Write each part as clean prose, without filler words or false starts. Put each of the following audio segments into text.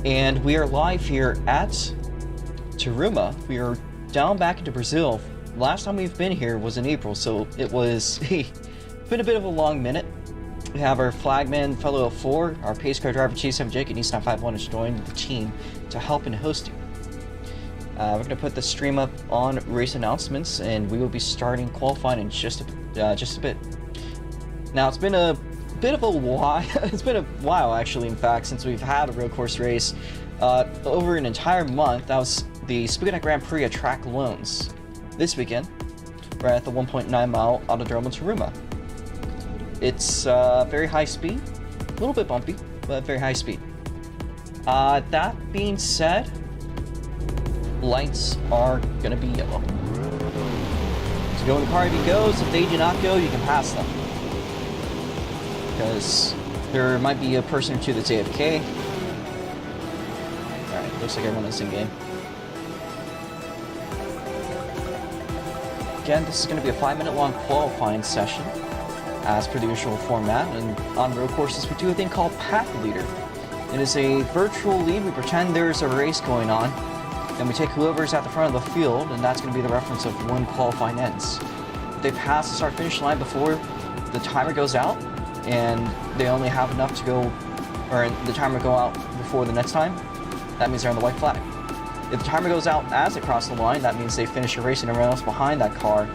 And we are live here at Tarumã. We are down back into Brazil. Last time we've been here was in April, so it was been a bit of a long minute. We have our flagman fellow 4, our pace car driver T7 Jake and East 951 has joined the team to help in hosting. We're going to put the stream up on race announcements, and we will be starting qualifying in just a bit. Now, it's been a bit of a while. It's been a while, actually, in fact, since we've had a road course race over an entire month. That was the Spaghetti Grand Prix at Track Loans. This weekend, we're at the 1.9 mile Autódromo Tarumã. It's very high speed, a little bit bumpy, but very high speed. That being said, lights are gonna be yellow. So go in the car if he goes. If they do not go, you can pass them. Because there might be a person or two that's AFK. Alright, looks like everyone is in game. Again, this is going to be a 5-minute long qualifying session, as per the usual format, and on road courses we do a thing called Path Leader. It is a virtual lead. We pretend there's a race going on, and we take whoever's at the front of the field, and that's going to be the reference of when qualifying ends. If they pass the start-finish line before the timer goes out, and they only have enough to go, or the timer go out before the next time, that means they're on the white flag. If the timer goes out as they cross the line, that means they finish a race and everyone else behind that car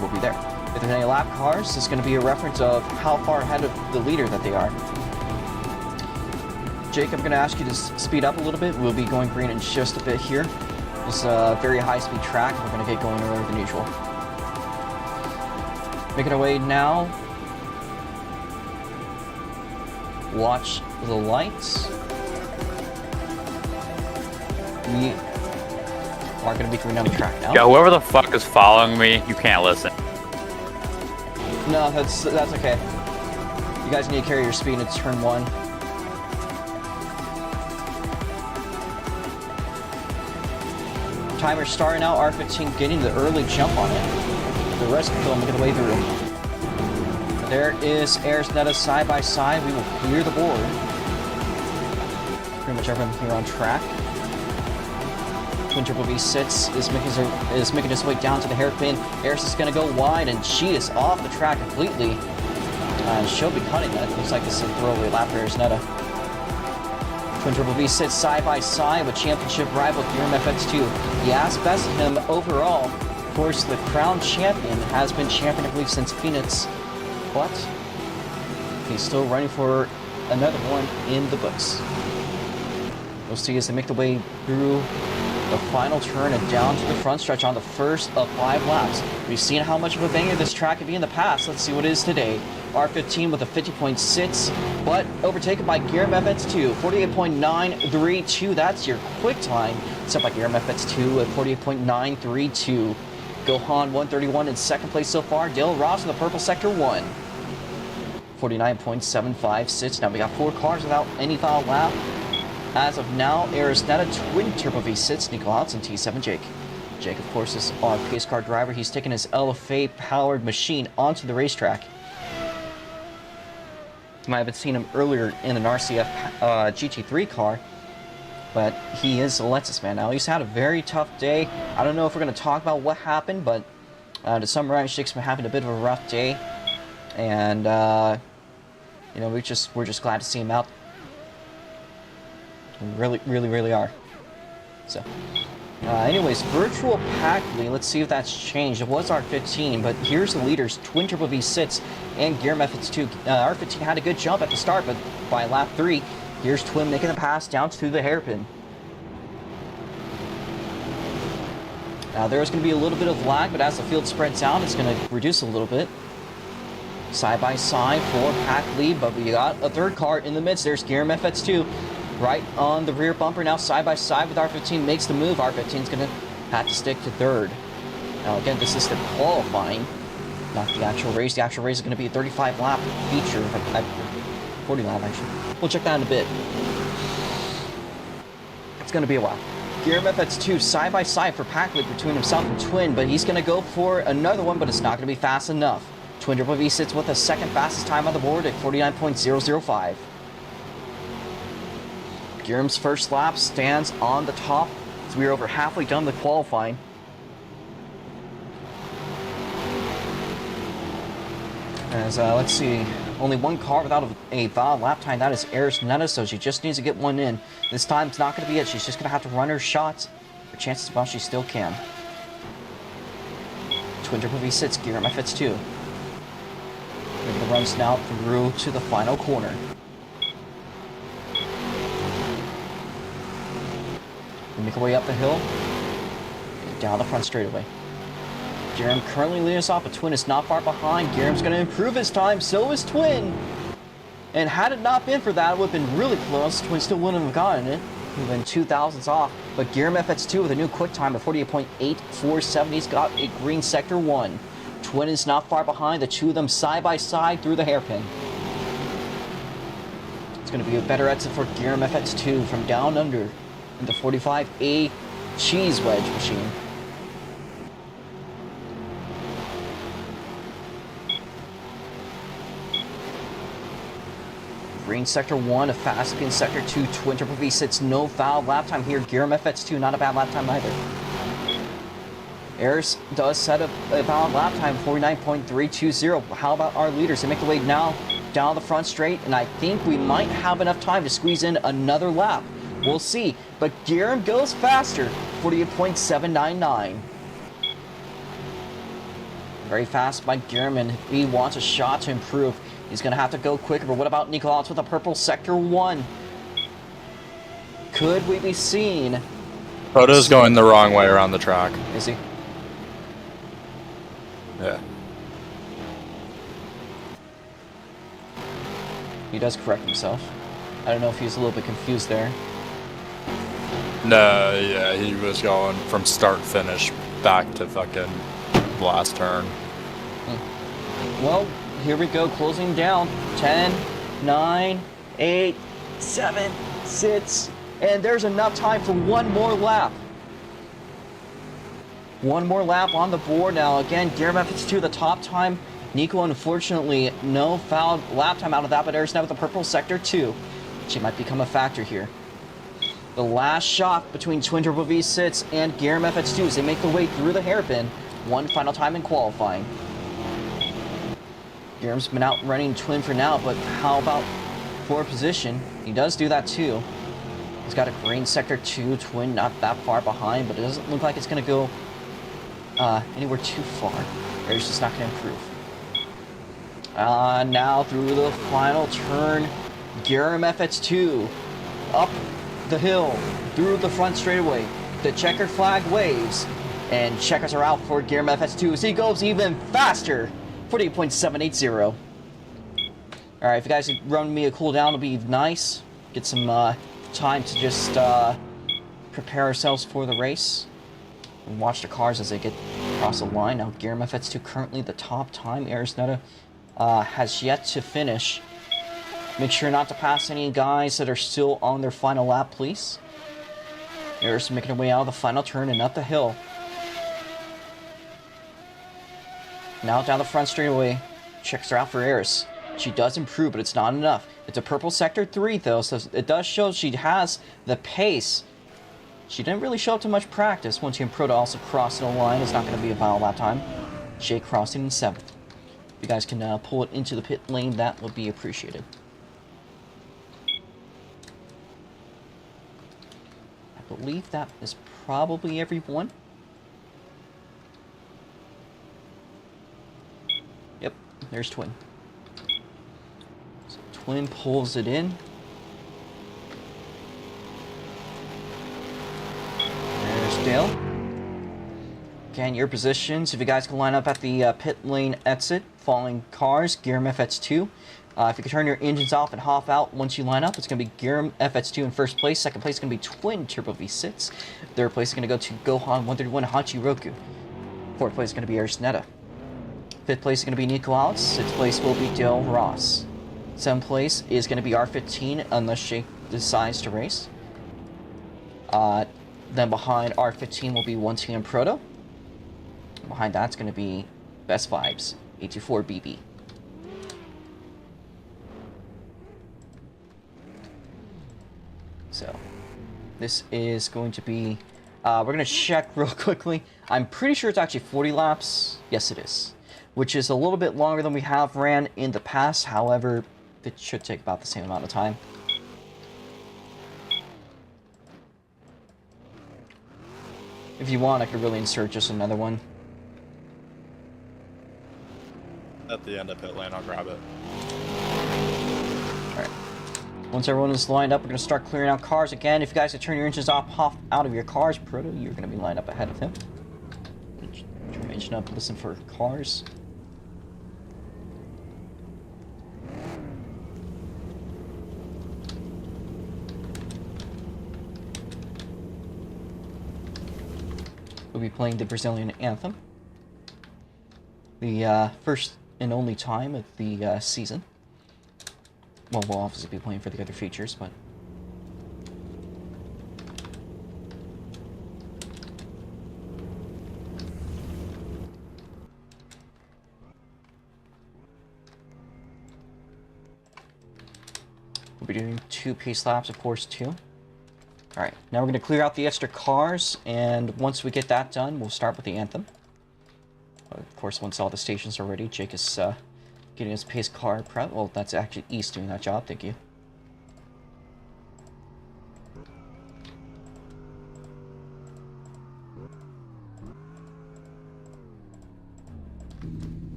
will be there. If there's any lap cars, it's going to be a reference of how far ahead of the leader that they are. Jake, I'm going to ask you to speed up a little bit. We'll be going green in just a bit here. It's a very high-speed track. We're going to get going earlier than usual. Making our way now. Watch the lights. We are going to be going down the track now. Yeah, whoever the fuck is following me, you can't listen. No, that's okay. You guys need to carry your speed into turn 1. Timer starting out, R15 getting the early jump on it. The rest of them making the way through. There is Arisnetta side by side. We will clear the board. Pretty much everyone here on track. Twin Triple V6 is making his way down to the hairpin. Eris is going to go wide, and she is off the track completely. And she'll be cutting it. Looks like this is a throwaway lap for Arisnetta. Twin Triple V sits side by side with championship rival Tarumã FX2. Yes, best of him overall. Of course, the crown champion has been champion, I believe, since Phoenix, but he's still running for another one in the books. We'll see as they make the way through the final turn and down to the front stretch on the first of 5 laps. We've seen how much of a banger this track could be in the past. Let's see what it is today. R15 with a 50.6, but overtaken by Tarumã FX2, 48.932. That's your quick time. Set by Tarumã FX2 at 48.932. Gohan 131 in second place so far. Dale Ross in the purple sector 1. 49.756. Now we got 4 cars without any foul lap. As of now, Arisnetta, Twin Turbo V6, Nico Houts, and T7 Jake. Jake, of course, is our pace car driver. He's taken his LFA-powered machine onto the racetrack. You might have seen him earlier in an RCF GT3 car, but he is a Lexus man now. He's had a very tough day. I don't know if we're going to talk about what happened, but to summarize, Jake's been having a bit of a rough day, and you know, we're just glad to see him out. We really are. So, anyways, virtual pack lead. Let's see if that's changed. It was R15, but here's the leaders: Twin Turbo V6 and Tarumã FX2. R15 had a good jump at the start, but by lap 3, here's Twin making the pass down to the hairpin. Now there's going to be a little bit of lag, but as the field spreads out, it's going to reduce a little bit. Side by side for pack lead, but we got a third car in the midst. There's Tarumã FX2. Right on the rear bumper now, side by side with R15, makes the move. R15's going to have to stick to third. Now again, this is the qualifying, not the actual race. The actual race is going to be a 35 lap feature, 40 lap actually. We'll check that in a bit. It's going to be a while. Tarumã FX2 side by side for pack lead between himself and Twin, but he's going to go for another one, but it's not going to be fast enough. Twin Triple V sits with the second fastest time on the board at 49.005. Giram's first lap stands on the top, so we are over halfway done with qualifying. As, let's see, only one car without a valid lap time, that is Netta, so she just needs to get one in. This time it's not going to be it, she's just going to have to run her shots. Her chances, well, she still can. Twin Turbo V6, Giram FX2. Making the runs now through to the final corner. We make our way up the hill, and down the front straightaway. Giram currently leading us off, but Twin is not far behind. Giram's going to improve his time, so is Twin. And had it not been for that, it would have been really close. Twin still wouldn't have gotten it. He would have been 2,000s off. But Giram FX2 with a new quick time of 48.847. He's got a green sector 1. Twin is not far behind. The two of them side by side through the hairpin. It's going to be a better exit for Giram FX2 from down under in the 45A cheese wedge machine. Green sector 1, a fast in sector 2, Twin Turbo V6, no foul lap time here. Giram FX2, not a bad lap time either. Eris does set up a valid lap time, 49.320. How about our leaders? They make the way now down the front straight, and I think we might have enough time to squeeze in another lap. We'll see. But Giram goes faster, 48.799. Very fast by Giram, and if he wants a shot to improve, he's going to have to go quicker. But what about Nikolaus with a purple sector 1? Could we be seen? Proto's going the wrong way around the track. Is he? Yeah. He does correct himself. I don't know if he's a little bit confused there. No, yeah, he was going from start finish back to fucking last turn. Well, here we go, closing down. 10, 9, 8, 7, 6, and there's enough time for one more lap. One more lap on the board now. Again, Giram FX2 the top time. Nico, unfortunately, no fouled lap time out of that, but Eris now with the purple sector 2. She might become a factor here. The last shot between Twin Turbo V6 and Giram FX2 as they make their way through the hairpin. One final time in qualifying. Giram's been out running Twin for now, but how about for position? He does do that too. He's got a green sector 2, Twin not that far behind, but it doesn't look like it's going to go anywhere too far. Eris just not going to improve. Now through the final turn, Giram FX2 up the hill through the front straightaway. The checkered flag waves, and checkers are out for Giram FX2 as he goes even faster. 48.780. Alright, if you guys could run me a cooldown, it'll be nice. Get some time to just prepare ourselves for the race. And watch the cars as they get across the line. Now, Giram FX2 currently the top time. Eris Netta has yet to finish. Make sure not to pass any guys that are still on their final lap, please. Eris making her way out of the final turn and up the hill. Now down the front straightaway. Checks her out for Eris. She does improve, but it's not enough. It's a purple sector 3, though, so it does show she has the pace. She didn't really show up to much practice. Once you and Proto also crossing the line, it's not going to be a valid lap time. Jay crossing in 7th. If you guys can pull it into the pit lane, that would be appreciated. I believe that is probably everyone. Yep, there's Twin. So Twin pulls it in. There's Dale. Again, your positions, if you guys can line up at the pit lane exit, following cars, Giram FX2. If you can turn your engines off and hop out once you line up, it's going to be Giram FX2 in first place. Second place is going to be Twin Turbo V6. Third place is going to go to Gohan 131 Hachiroku. Fourth place is going to be Eris Netta. Fifth place is going to be Nikolaus. Sixth place will be Dale Ross. Seventh place is going to be R15 unless she decides to race. Then behind R15 will be 1T and Proto. Behind that's going to be Best Vibes, 824BB. So, this is going to be... we're going to check real quickly. I'm pretty sure it's actually 40 laps. Yes, it is. Which is a little bit longer than we have ran in the past. However, it should take about the same amount of time. If you want, I could really insert just another one. At the end of pit lane, I'll grab it. Alright. Once everyone is lined up, we're going to start clearing out cars again. If you guys could turn your engines off out of your cars, Proto, you're going to be lined up ahead of him. Turn your engine up, listen for cars. We'll be playing the Brazilian anthem. The first and only time of the season. Well, we'll obviously be playing for the other features, but... we'll be doing 2 pace laps, of course, too. Alright, now we're going to clear out the extra cars, and once we get that done, we'll start with the anthem. Of course, once all the stations are ready, Jake is getting his pace car prep. Well, that's actually East doing that job, thank you.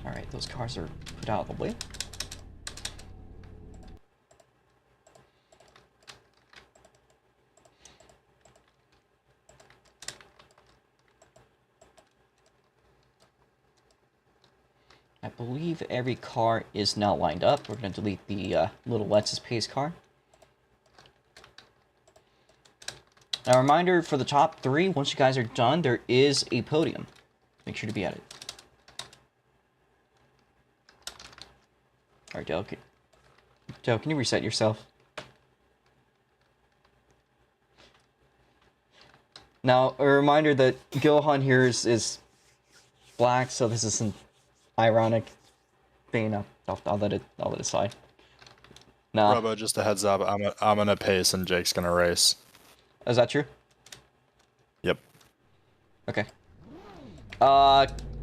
Alright, those cars are put out of the way. I believe every car is now lined up. We're going to delete the Little Letz's pace car. Now, a reminder for the top 3, once you guys are done, there is a podium. Make sure to be at it. Alright, Dale, can you reset yourself? Now, a reminder that Gilhan here is black, so this isn't ironic thing. I'll let it slide. Nah. Robo, just a heads up. I'm gonna pace and Jake's gonna race. Is that true? Yep. Okay.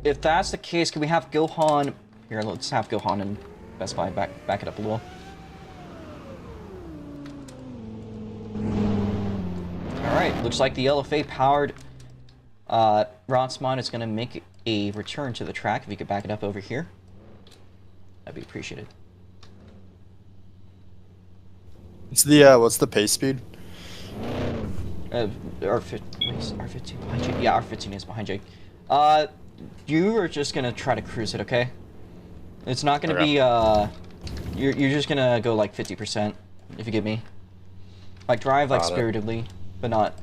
If that's the case, can we have Gohan here? Let's have Gohan and Best Buy back it up a little. All right. Looks like the LFA powered ROX Mod is gonna make a return to the track. If you could back it up over here, that'd be appreciated. What's the pace speed? R15 behind Jake. Yeah, R15 is behind Jake. You are just gonna try to cruise it, okay? It's not gonna be you're just gonna go like 50%, if you get me. Like drive like spiritedly, but not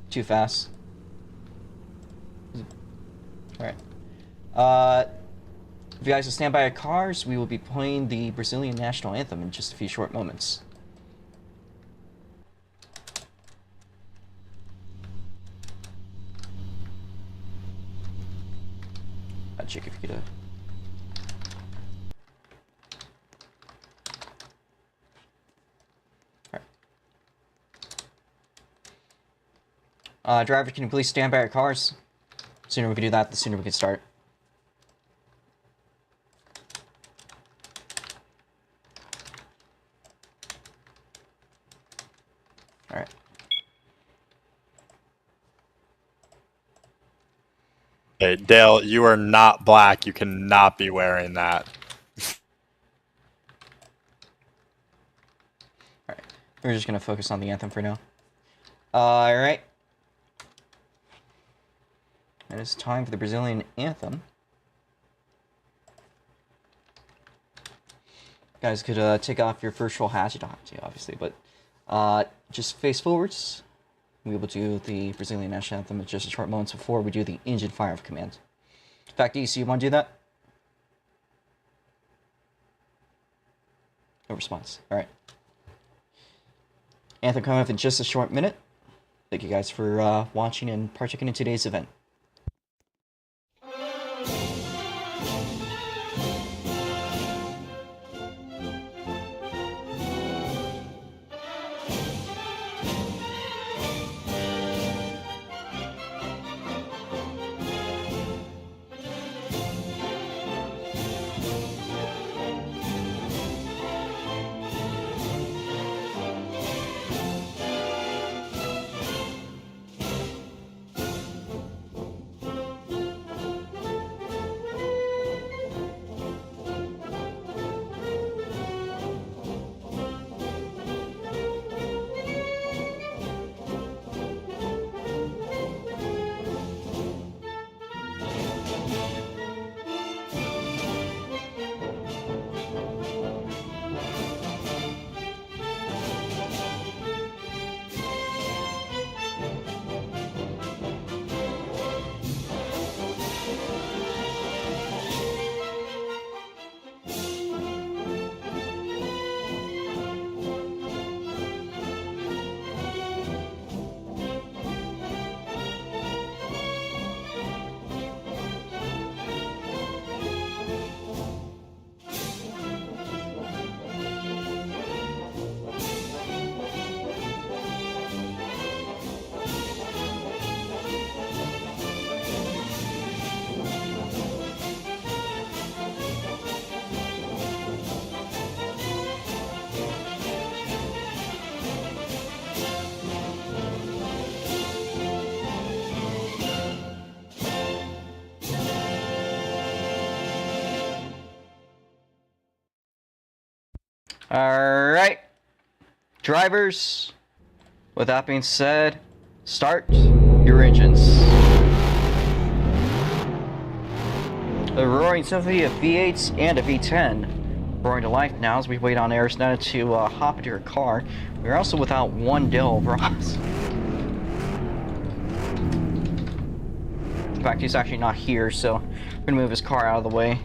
too fast. Alright. If you guys will stand by your cars, we will be playing the Brazilian national anthem in just a few short moments. Check if you could Alright. Driver, can you please stand by your cars? The sooner we can do that, the sooner we can start. Alright. Hey, Dale, you are not black. You cannot be wearing that. Alright. We're just gonna focus on the anthem for now. Alright. It is time for the Brazilian anthem. You guys could take off your first roll hats. You don't have to, obviously, but just face forwards. We will do the Brazilian national anthem in just a short moments before we do the engine fire of command. In fact, DC, you want to do that? No response. Alright. Anthem coming up in just a short minute. Thank you guys for watching and partaking in today's event. Alright. Drivers, with that being said, start your engines. A roaring symphony of V8s and a V10 roaring to life now as we wait on Arizona to hop into her car. We're also without one Dale Ross. In fact, he's actually not here, so we're gonna move his car out of the way.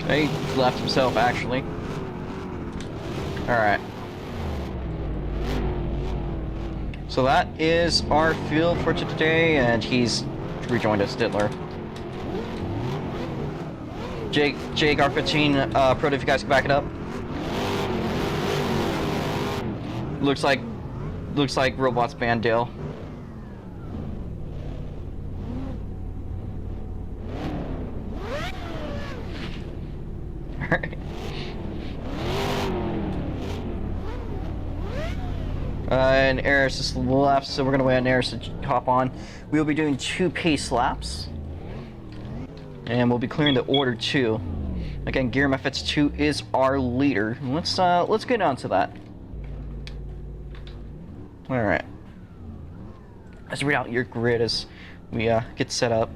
He left himself, actually. Alright. So that is our field for today, and he's rejoined us, Diddler. Jake R15, Pro, if you guys can back it up. Looks like robots banned Dale. Alright. And Eris is left, so we're gonna wait on Eris to hop on. We'll be doing 2 pace laps. And we'll be clearing the order too. Again, Gear Methods 2 is our leader. Let's get on to that. Alright. Let's read out your grid as we get set up.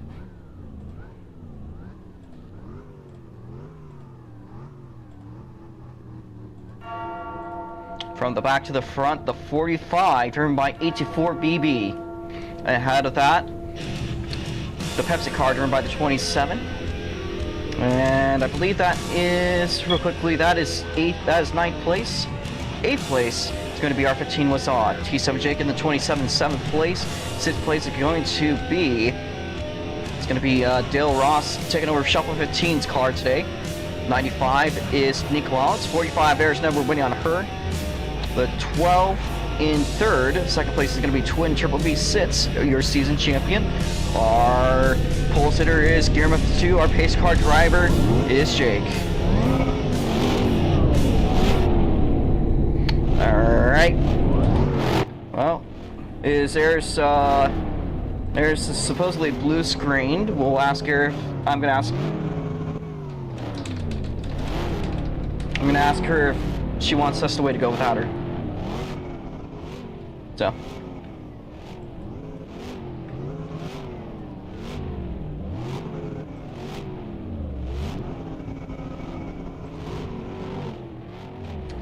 From the back to the front, the 45, driven by 84 BB. Ahead of that, the Pepsi car, driven by the 27. And I believe that is, real quickly, that is 9th place. 8th place is going to be R15 Wazad. T7 Jake in the 27, 7th place. 6th place is going to be, it's going to be Dale Ross taking over Shuffle 15's car today. 95 is Nicolau. 45 Arizona, we're winning on her. The 12 in 3rd, 2nd place is going to be Twin Triple B Sits, your season champion. Our pole sitter is Gear Method 2. Our pace car driver is Jake. Alright. Well, there's supposedly blue screened. We'll ask her. I'm gonna ask her if she wants us to wait to go without her. So.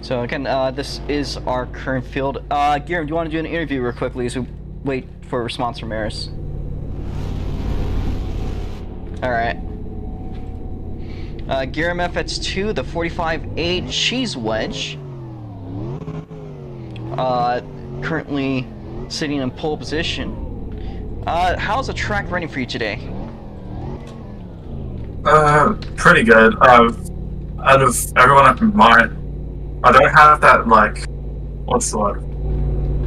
So again, this is our current field. Guillaume, do you want to do an interview real quickly as we wait for a response from Eris? Alright. Guillaume FX2, the 45-8 Cheese Wedge. Currently sitting in pole position. How's the track running for you today? Pretty good. Out of everyone I can mind, I don't have that, like, what's the word?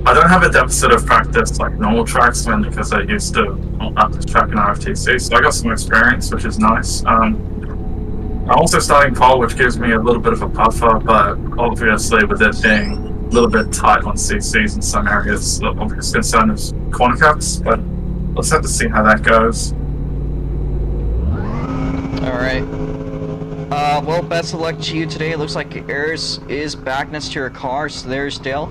I don't have a deficit of practice like normal tracksmen because I used to practice track in RFTC, so I got some experience, which is nice. I'm also starting pole, which gives me a little bit of a buffer, but obviously with it being a little bit tight on CCs in some areas, the obvious concern is corner cuts, but let's have to see how that goes. Alright. Well, best of luck to you today. It looks like Eris is back next to your car, so there's Dale.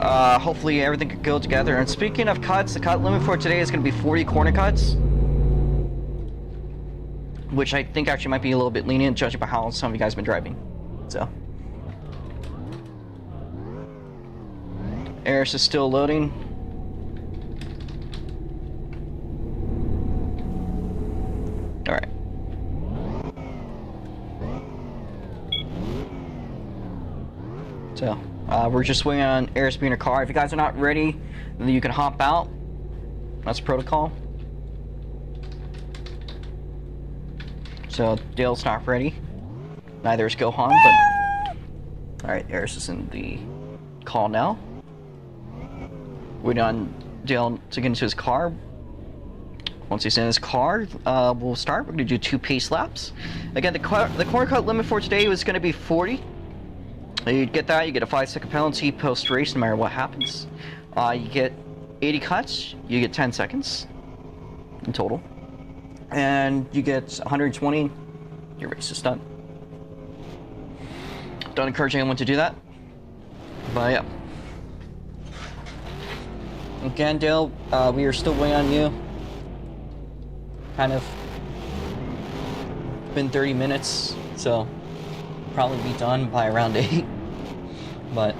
Hopefully everything could go together. And speaking of cuts, the cut limit for today is going to be 40 corner cuts. Which I think actually might be a little bit lenient, judging by how some of you guys have been driving. So. Eris is still loading. Alright. So, we're just waiting on Eris being in her car. If you guys are not ready, then you can hop out. That's protocol. So, Dale's not ready. Neither is Gohan, but... Alright, Eris is in the call now. Waiting on Dale to get into his car. Once he's in his car, we'll start. We're going to do 2 pace laps. Again, the corner cut limit for today was going to be 40. You get that, you get a 5-second penalty post-race no matter what happens. You get 80 cuts, you get 10 seconds in total. And you get 120, your race is done. Don't encourage anyone to do that. But yeah. Again, Dale, we are still waiting on you. Kind of been 30 minutes, so probably be done by around 8. But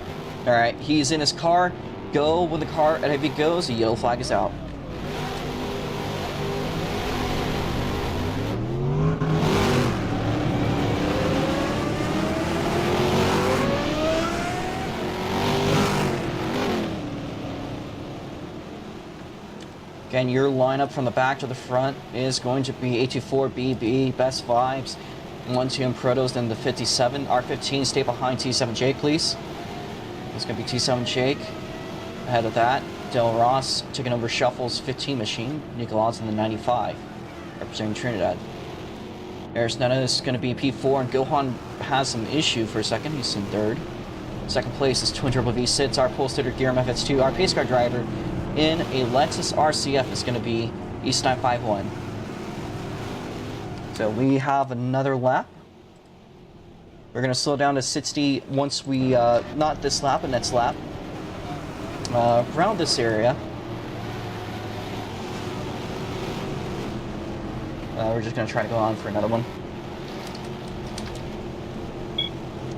alright, he's in his car. Go when the car ahead of you goes, the yellow flag is out. Again, your lineup from the back to the front is going to be 824BB, Best Vibes, 1-2 and Protos, then the 57. R15, stay behind T7 Jake, please. It's going to be T7 Jake. Ahead of that, Del Ross taking over Shuffle's 15 machine. Nicolas in the 95, representing Trinidad. Arisnetta is going to be P4, and Gohan has some issue for a second. He's in third. Second place is Twin Turbo V6, our pole sitter Gear MFX2. Our pace car driver in a Lexus RCF is going to be East 951. So we have another lap. We're going to slow down to 60 once we, not this lap, but next lap. Around this area. We're just going to try to go on for another one.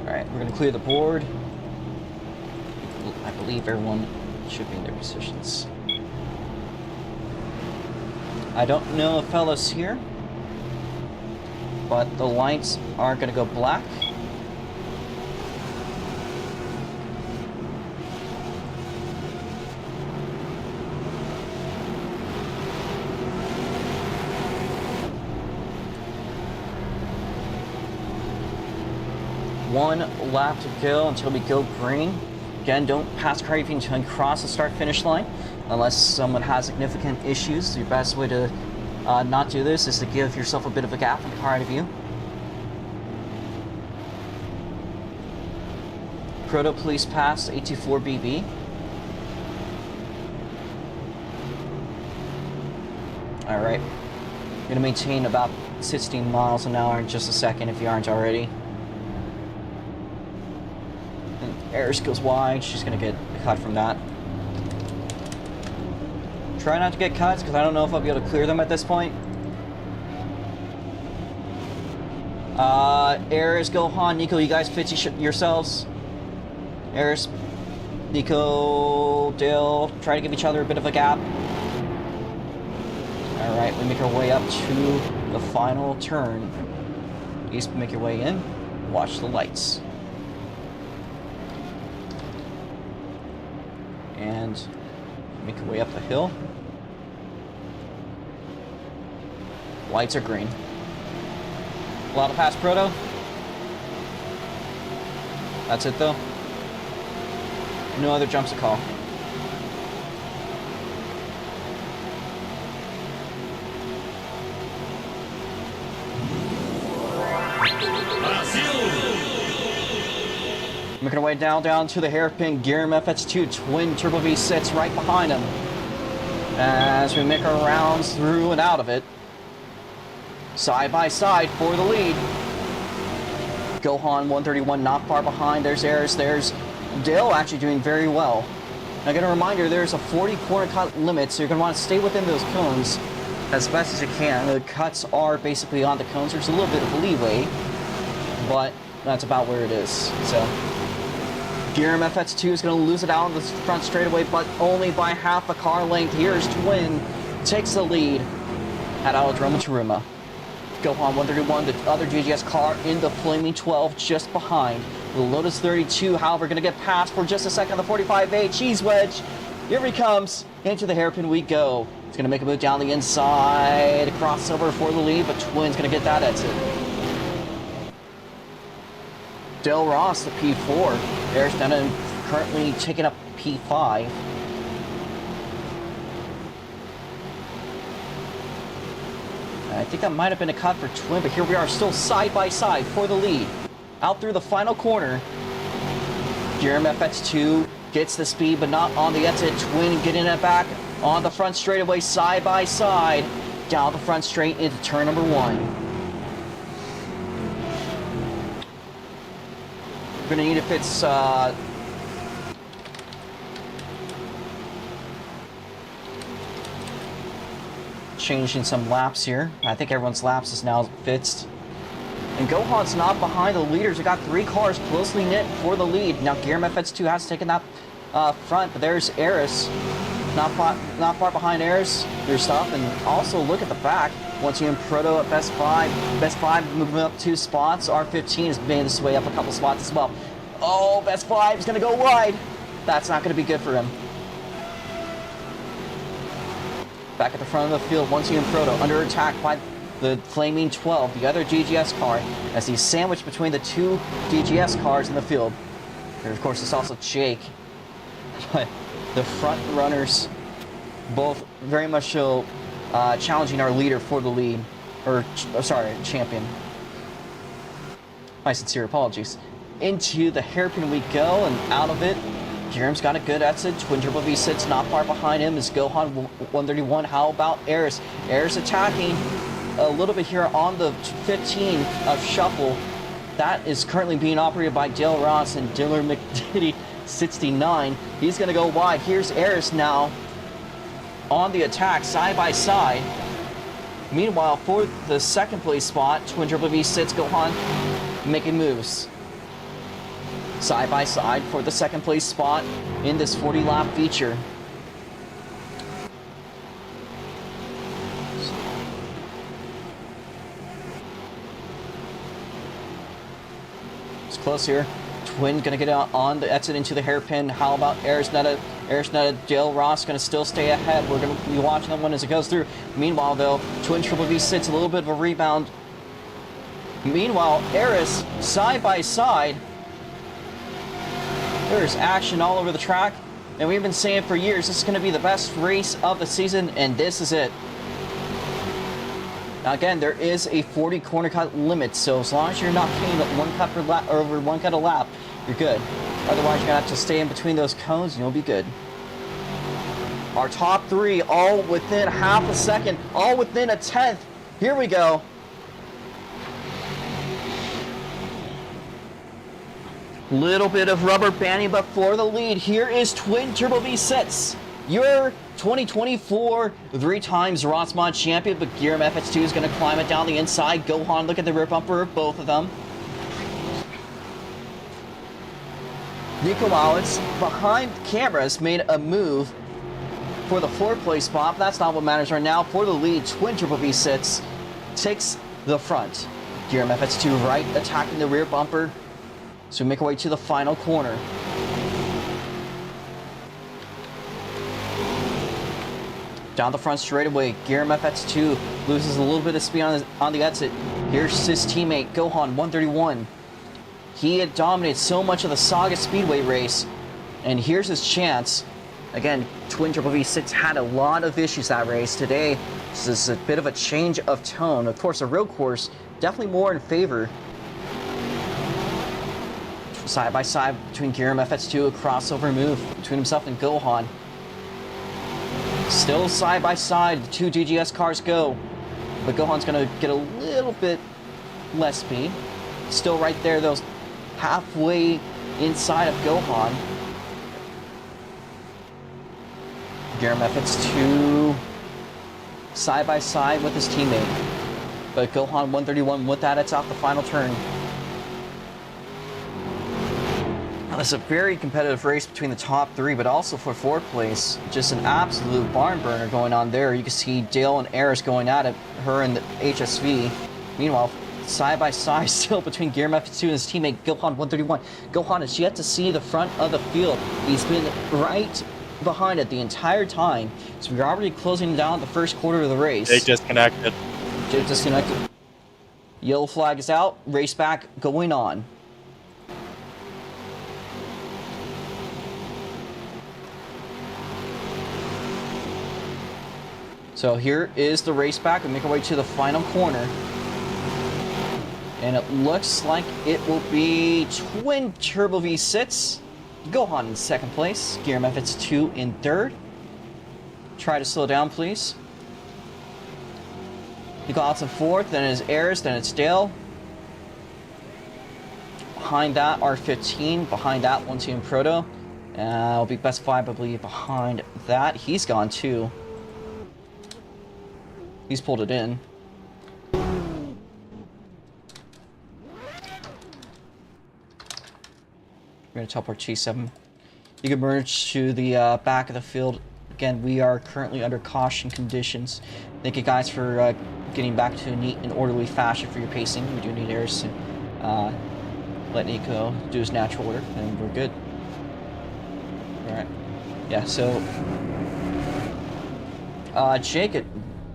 Alright, we're going to clear the board. I believe everyone should be in their positions. I don't know if fella's here, but the lights are going to go black. One lap to go until we go green. Again, don't pass car if you can cross the start-finish line unless someone has significant issues. The best way to not do this is to give yourself a bit of a gap in the car ahead of you. Proto Police pass 824BB. Alright. You're going to maintain about 16 miles an hour in just a second if you aren't already. Eris goes wide, she's gonna get cut from that. Try not to get cuts, because I don't know if I'll be able to clear them at this point. Eris, Gohan, Nico, you guys fix yourselves. Eris, Nico, Dale, try to give each other a bit of a gap. Alright, we make our way up to the final turn. East, make your way in, watch the lights. And make your way up the hill. Lights are green. A lot of pass Proto. That's it though. No other jumps to call. Making our way down to the hairpin. Gear MFX2 Twin Turbo V6 right behind him. As we make our rounds through and out of it. Side by side for the lead. Gohan 131 not far behind. There's Eris. There's Dale actually doing very well. Now, again, a reminder, there's a 40 corner cut limit, so you're going to want to stay within those cones as best as you can. The cuts are basically on the cones. There's a little bit of leeway, but that's about where it is. So Gear MFX2 is going to lose it out on the front straightaway, but only by half a car length. Here's Twin, takes the lead at Autódromo Tarumã. Gohan 131, the other GGS car in the Flaming 12 just behind. The Lotus 32, however, going to get past for just a second. The 45A cheese wedge. Here he comes. Into the hairpin we go. It's going to make a move down the inside. Crossover for the lead, but Twin's going to get that exit. Del Ross, the P4. There's Denham currently taking up P5. I think that might have been a cut for Twin, but here we are still side by side for the lead. Out through the final corner. Gear MFX2 Gets the speed, but not on the exit. Twin getting it back on the front straightaway, side by side. Down the front straight into turn number 1. We're gonna need if it's changing some laps here. I think everyone's laps is now fixed. And Gohan's not behind the leaders. We got 3 cars closely knit for the lead. Now Gearm FX2 has taken that front, but there's Eris. Not far behind Eris. Your stuff, and also look at the back. Once you in Proto at Best 5. Best 5 moving up 2 spots. R15 has made his way up a couple spots as well. Oh, Best 5 is going to go wide. That's not going to be good for him. Back at the front of the field, once you in Proto, under attack by the Flaming 12, the other DGS car, as he's sandwiched between the 2 DGS cars in the field. And of course, it's also Jake. But the front runners, both very much so challenging our leader for the lead, or sorry, champion. My sincere apologies. Into the hairpin we go, and out of it. Gearm's got a good exit. Twin Turbo V6 not far behind him is Gohan 131. How about Eris? Eris attacking a little bit here on the 15 of Shuffle. That is currently being operated by Dale Ross and Diller McDiddy 69. He's going to go wide. Here's Eris now on the attack, side by side. Meanwhile, for the second place spot, Twin Turbo V6 Gohan making moves. Side by side for the second place spot in this 40 lap feature. It's close here. Twin gonna get out on the exit into the hairpin. How about Arisnetta? Arisnetta, Dale Ross gonna still stay ahead. We're gonna be watching that one as it goes through. Meanwhile, though, Twin Triple V6 a little bit of a rebound. Meanwhile, Eris side by side. There's action all over the track, and we've been saying for years this is going to be the best race of the season, and this is it. Now again, there is a 40 corner cut limit, so as long as you're not getting 1 cut per lap or over 1 cut a lap, you're good. Otherwise, you're gonna have to stay in between those cones, and you'll be good. Our top 3 all within half a second, all within a 10th. Here we go. Little bit of rubber banding, but for the lead, here is Twin Turbo V6, your 2024 3-time ROX Mod champion, but Gearm FX2 is going to climb it down the inside. Gohan, look at the rear bumper of both of them. Nico Alex, behind cameras, made a move for the 4th place spot, but that's not what matters right now. For the lead, Twin Turbo V6 takes the front. Gearm FX2 right, attacking the rear bumper. So we make our way to the final corner. Down the front straightaway, Gearm FX2 loses a little bit of speed on the exit. Here's his teammate, Gohan 131. He had dominated so much of the Saga Speedway race, and here's his chance. Again, Twin Turbo V6 had a lot of issues that race. Today, this is a bit of a change of tone. Of course, a real course, definitely more in favor. Side by side between Gearm FX2, a crossover move between himself and Gohan. Still side by side, the 2 DGS cars go. But Gohan's gonna get a little bit less speed. Still right there, though, halfway inside of Gohan. Gearm FX2 side by side with his teammate. But Gohan 131 with that, it's out the final turn. Now, this is a very competitive race between the top 3, but also for 4th place. Just an absolute barn burner going on there. You can see Dale and Eris going at it, her and the HSV. Meanwhile, side by side still between Gearm FX2 and his teammate Gohan 131. Gohan has yet to see the front of the field. He's been right behind it the entire time. So we're already closing down the first quarter of the race. Jake disconnected. Jake disconnected. Yellow flag is out. Race back going on. So here is the race back. We make our way to the final corner. And it looks like it will be Twin Turbo V6 Gohan in second place. Gear Methods 2 in third. Try to slow down, please. Nicholas in fourth, then it's Ayers, then it's Dale. Behind that, R15. Behind that, 1 Team Proto. It'll be Best 5, I believe, behind that. He's gone too. He's pulled it in. We're going to teleport T7. You can merge to the back of the field. Again, we are currently under caution conditions. Thank you guys for getting back to a neat and orderly fashion for your pacing. We do need Ayers to let Nico do his natural order, and we're good. Alright. Yeah, so... Jake,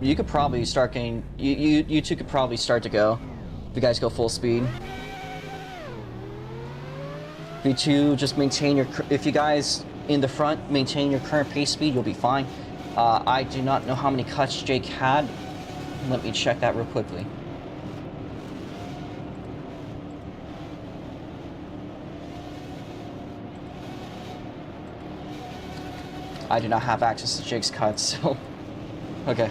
you could probably start getting... You two could probably start to go. If you guys go full speed. V2, just maintain your... If you guys in the front maintain your current pace speed, you'll be fine. I do not know how many cuts Jake had. Let me check that real quickly. I do not have access to Jake's cuts, so... Okay.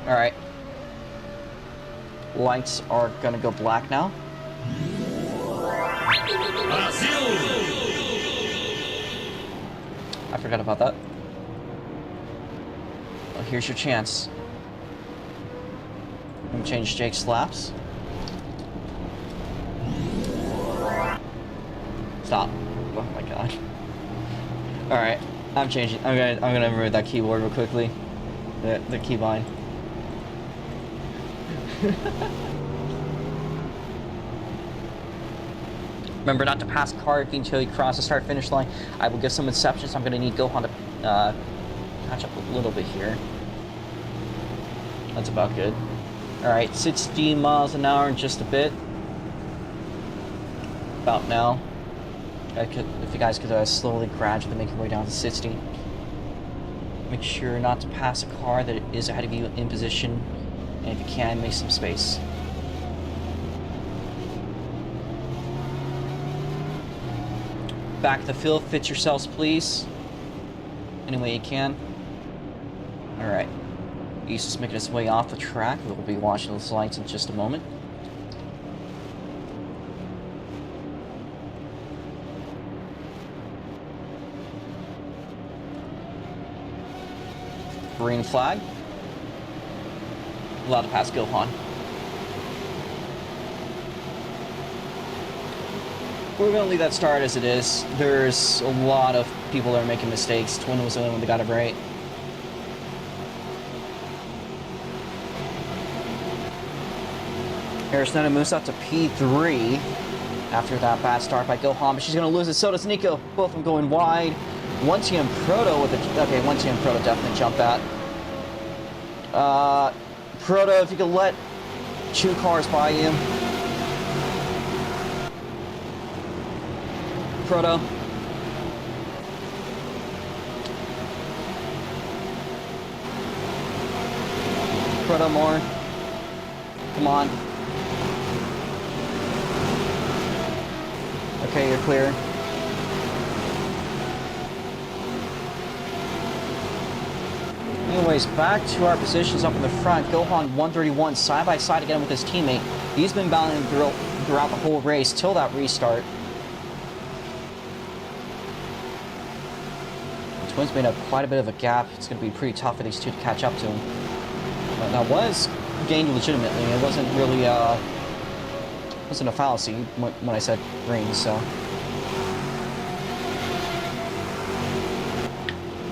Alright. Lights are gonna go black now. I forgot about that. Well, here's your chance. Let me change Jake's laps. Stop. Oh my god. Alright. I'm changing. I'm gonna remove that keyboard real quickly. The keybind. Remember not to pass card until you cross the start-finish line. I will give some inceptions. I'm going to need Gohan to catch up a little bit here. That's about good. Alright, 60 miles an hour in just a bit. About now. If you guys could slowly, gradually make your way down to 60. Make sure not to pass a car that is ahead of you in position. And if you can, make some space. Back to the field, fit yourselves, please. Any way you can. Alright. He's just making his way off the track. We'll be watching those lights in just a moment. Green flag. Allowed to pass Gohan. We're going to leave that start as it is. There's a lot of people that are making mistakes. Twin was the only one that got it right. Arisnetta moves up to P3 after that bad start by Gohan, but she's going to lose it. So does Nico. Both of them going wide. 1 TM Proto with a... Okay, 1 TM Proto definitely jumped that. Proto, if you could let 2 cars by you. Proto. Proto more. Come on. Okay, you're clear. Anyways, back to our positions up in the front. Gohan 131 side by side again with his teammate. He's been battling throughout the whole race till that restart. The Twins made up quite a bit of a gap. It's going to be pretty tough for these two to catch up to him. But that was gained legitimately. It wasn't really wasn't a fallacy when I said green, so.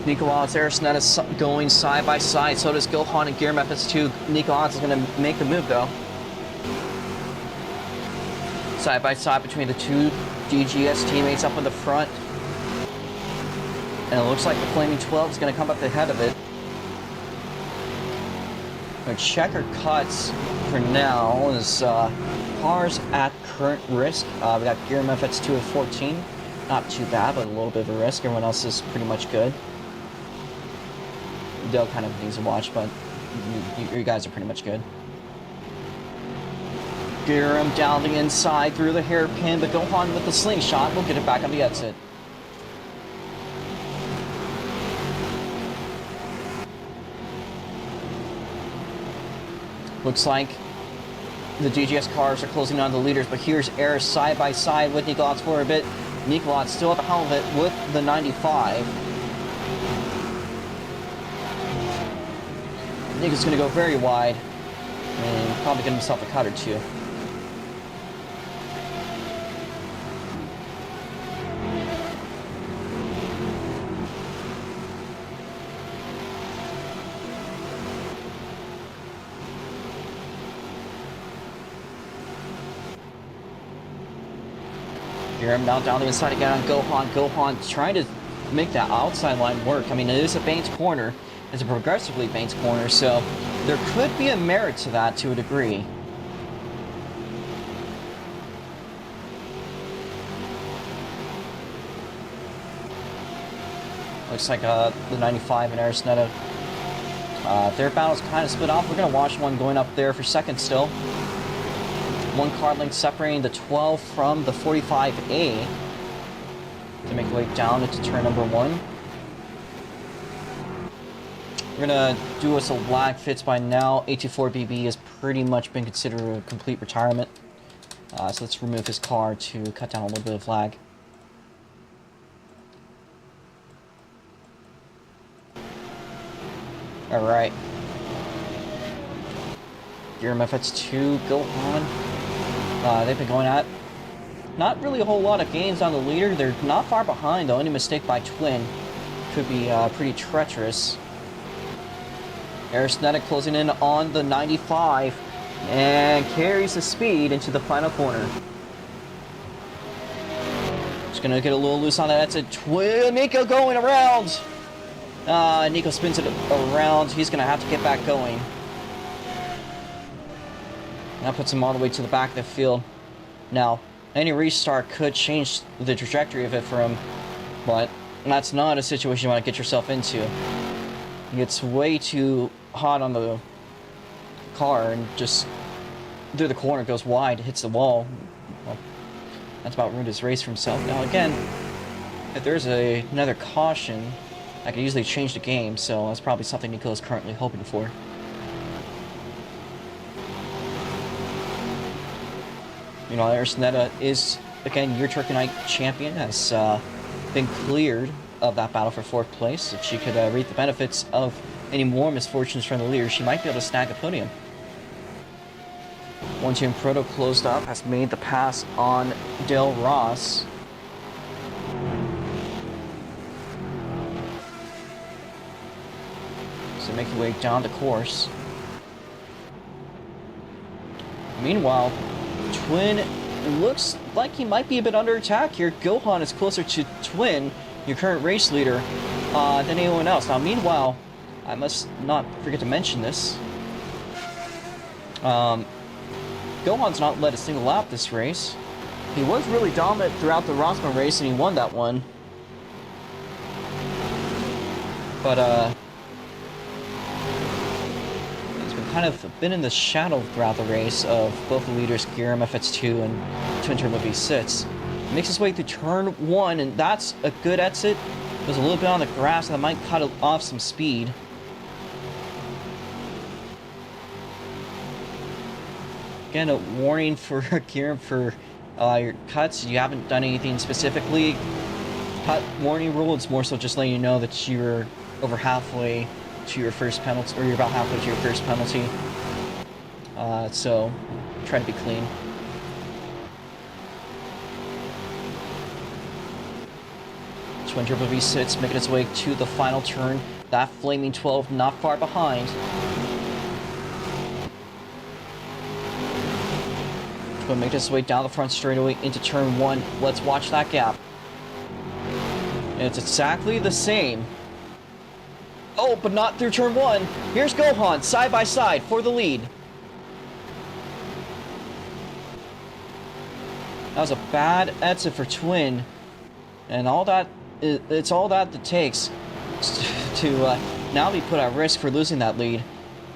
Nico Alex, Arisnetta is going side by side. So does Gohan and Gear Methods 2. Nico Alex is going to make the move though. Side by side between the two DGS teammates up in the front. And it looks like the Flaming 12 is going to come up ahead of it. Our checker cuts for now is cars at current risk. We got Gear MFX2 at 14. Not too bad, but a little bit of a risk. Everyone else is pretty much good. Dale kind of needs to watch, but you guys are pretty much good. Gear down the inside through the hairpin, but Gohan with the slingshot will get it back on the exit. Looks like the DGS cars are closing on the leaders, but here's Air side by side with Nikolotz for a bit. Nikolotz still at the helm of it with the 95. Nick is going to go very wide and probably get himself a cut or two. Here, now down the inside again on Gohan. Gohan trying to make that outside line work. I mean, it is a banked corner. It's a progressively banked corner, so there could be a merit to that to a degree. Looks like the 95 and Arisneta, their battle's kind of split off. We're going to watch one going up there for second still. One car length separating the 12 from the 45A to make the way down into turn number 1. We're gonna do us a lag fits by now. 84BB has pretty much been considered a complete retirement. So let's remove his car to cut down a little bit of lag. Alright. Gear MFX2, go on. They've been going at not really a whole lot of gains on the leader. They're not far behind though. Any mistake by Twin could be pretty treacherous. Arisneta closing in on the 95 and carries the speed into the final corner. Just gonna get a little loose on that. That's a Twin. Nico going around. Nico spins it around. He's gonna have to get back going. That puts him all the way to the back of the field. Now, any restart could change the trajectory of it for him, but that's not a situation you want to get yourself into. He gets way too hot on the car and just through the corner goes wide, hits the wall. Well, that's about ruined his race for himself. Now again, if there's another caution, I could easily change the game, so that's probably something Nico is currently hoping for. You know, Arisneta is, again, your Turkenite champion, has been cleared of that battle for 4th place. If she could reap the benefits of any more misfortunes from the leader, she might be able to snag a podium. One Team Proto closed up, has made the pass on Del Ross. So make your way down the course. Meanwhile, Twin looks like he might be a bit under attack here. Gohan is closer to Twin, your current race leader, than anyone else. Now, meanwhile, I must not forget to mention this. Gohan's not led a single lap this race. He was really dominant throughout the Rosman race, and he won that one. But, kind of been in the shadow throughout the race of both the leaders, Gear MFX2 and Twin Turbo V6. Makes his way through turn 1, and that's a good exit. There's a little bit on the grass, and that might cut off some speed. Again, a warning for Gear for your cuts. You haven't done anything specifically. Cut warning rule, it's more so just letting you know that you're over halfway to your first penalty, or you're about halfway to your first penalty. So try to be clean. Twin Turbo V6 making its way to the final turn. That flaming 12 not far behind. Twin making its way down the front straightaway into turn 1. Let's watch that gap. And it's exactly the same Oh, but not through turn 1. Here's Gohan, side by side for the lead. That was a bad exit for Twin. And all that, it's all that it takes to now be put at risk for losing that lead.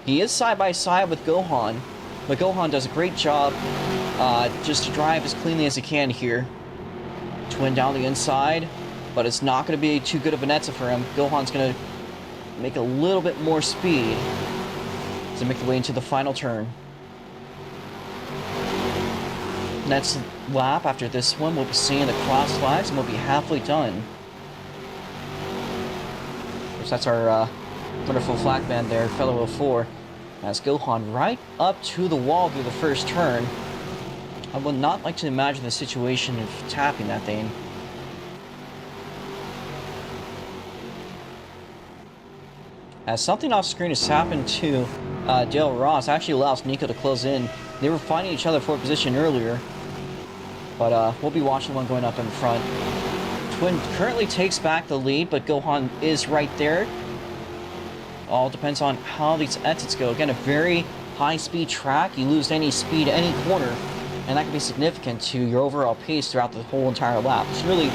He is side by side with Gohan, but Gohan does a great job just to drive as cleanly as he can here. Twin down the inside, but it's not going to be too good of an exit for him. Gohan's going to make a little bit more speed to make the way into the final turn. Next lap after this one, we'll be seeing the cross flags and we'll be halfway done. Of course, that's our wonderful flag man there, fellow 04. As Gohan right up to the wall through the first turn. I would not like to imagine the situation of tapping that thing. As something off screen has happened to Dale Ross, actually allows Nico to close in. They were fighting each other for position earlier, but we'll be watching one going up in front. Twin currently takes back the lead, but Gohan is right there. All depends on how these exits go. Again, a very high-speed track. You lose any speed, any corner, and that can be significant to your overall pace throughout the whole entire lap. It's really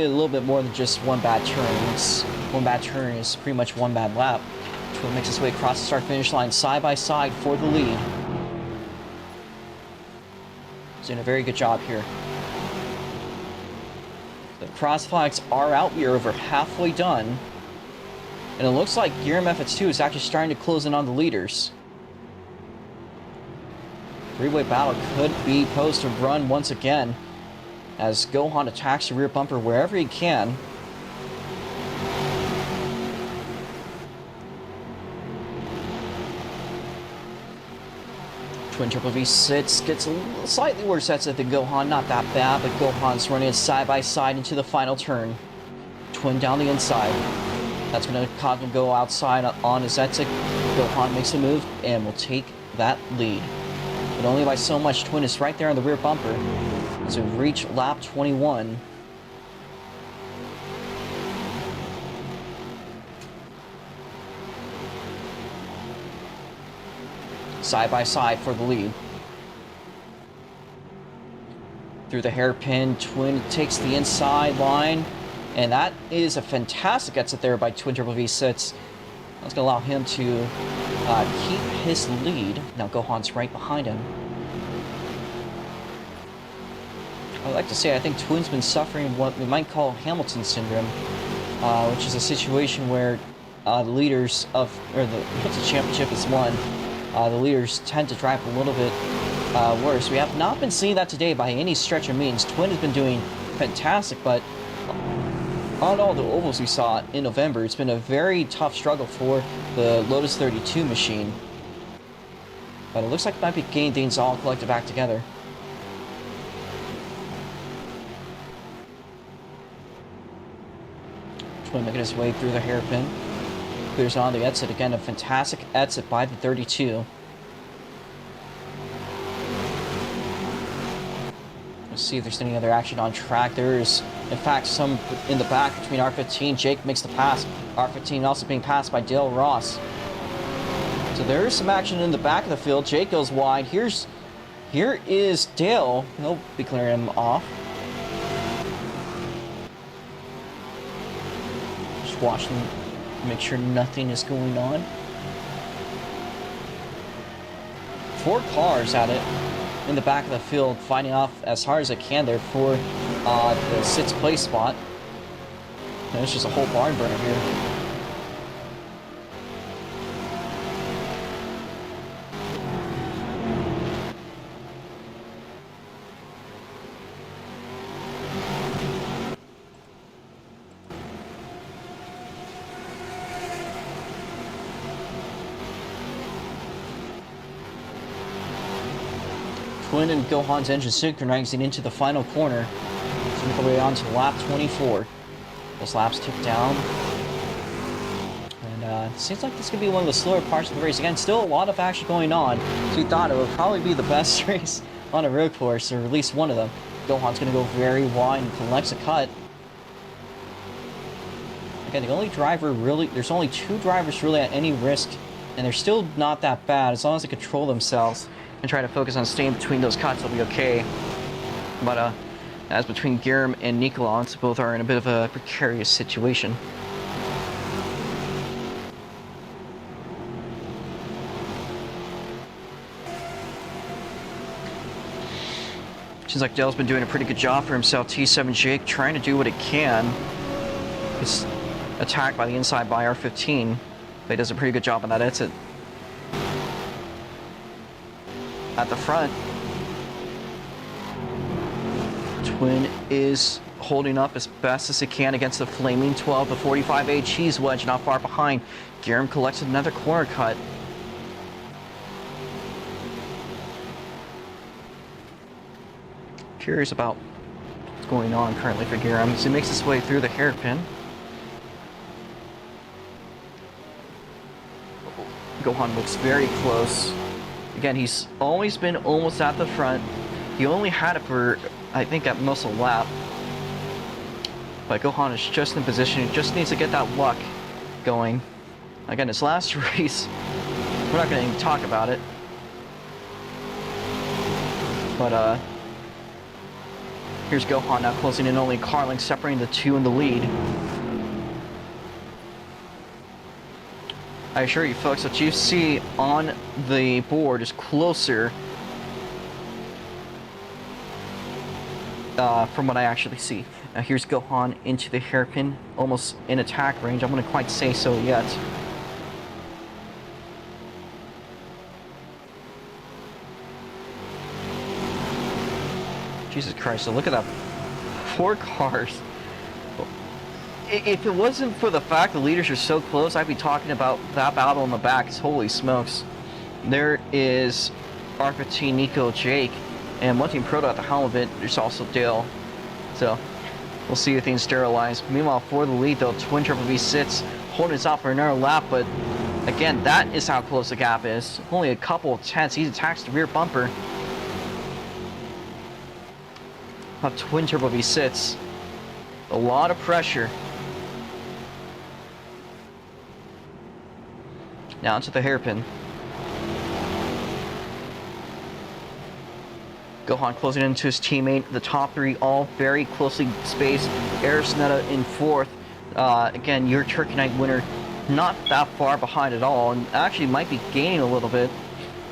a little bit more than just one bad turn. One bad turn is pretty much one bad lap. Twin makes his way across the start-finish line side by side for the lead. He's doing a very good job here. The cross flags are out. We are over halfway done. And it looks like Gear MFX2 is actually starting to close in on the leaders. Three-way battle could be post or run once again as Gohan attacks the rear bumper wherever he can. Twin Triple V sits, gets a slightly worse exit than Gohan, not that bad, but Gohan's running side by side into the final turn. Twin down the inside. That's going to cause him to go outside on his exit. Gohan makes a move and will take that lead. But only by so much. Twin is right there on the rear bumper as we reach lap 21. Side by side for the lead. Through the hairpin, Twin takes the inside line. And that is a fantastic exit there by Twin Triple V6. That's going to allow him to keep his lead. Now Gohan's right behind him. I would like to say I think Twin's been suffering what we might call Hamilton syndrome, which is a situation where the leaders of, once the championship is won, the leaders tend to drive a little bit worse. We have not been seeing that today by any stretch of means. Twin has been doing fantastic, but on all the ovals we saw in November, it's been a very tough struggle for the Lotus 32 machine. But it looks like it might be getting things all collected back together. Twin making his way through the hairpin. Clears on the exit again. A fantastic exit by the 32. Let's see if there's any other action on track. There is, in fact, some in the back between R15. Jake makes the pass. R15 also being passed by Dale Ross. So there is some action in the back of the field. Jake goes wide. Here is Dale. He'll be clearing him off. Just watching, make sure nothing is going on. 4 cars at it in the back of the field, fighting off as hard as it can there for the 6th place spot. And it's just a whole barn burner here. Twin and Gohan's engine synchronizing into the final corner. So we go on to lap 24. Those laps tick down. And it seems like this could be one of the slower parts of the race. Again, still a lot of action going on. So we thought it would probably be the best race on a road course, or at least one of them. Gohan's going to go very wide and collects a cut. Again, the only driver really, there's only 2 drivers really at any risk, and they're still not that bad. As long as they control themselves and try to focus on staying between those cuts, they'll be okay. But as between Guillaume and Nicolas, both are in a bit of a precarious situation. Seems like Dell's been doing a pretty good job for himself. T7 Jake trying to do what it can. He's attacked by the inside by R15, but he does a pretty good job on that exit. At the front, Twin is holding up as best as he can against the flaming 12, the 45A cheese wedge not far behind. Guillaume collects another corner cut. Curious about what's going on currently for Guillaume as he makes his way through the hairpin. Gohan looks very close. Again, he's always been almost at the front. He only had it for, I think, at most a lap. But Gohan is just in position. He just needs to get that luck going. Again, his last race, we're not going to talk about it. But, here's Gohan now closing in only a car length, separating the 2 in the lead. I assure you folks, what you see on the board is closer from what I actually see. Now here's Gohan into the hairpin, almost in attack range. I wouldn't quite say so yet. Jesus Christ, so look at that. 4 cars. If it wasn't for the fact the leaders are so close, I'd be talking about that battle in the back. Holy smokes. There is R15, Nico, Jake, and one team Proto at the helm of it. There's also Dale. So, we'll see if things sterilize. Meanwhile, for the lead, though, Twin Triple V sits, holding us out for another lap, but again, that is how close the gap is. Only a couple of tenths. He attacks the rear bumper. How Twin Turbo V sits. A lot of pressure. Now into the hairpin. Gohan closing into his teammate. The top 3 all very closely spaced. Arisneta in 4th. Again, your Turkey Night winner not that far behind at all, and actually might be gaining a little bit.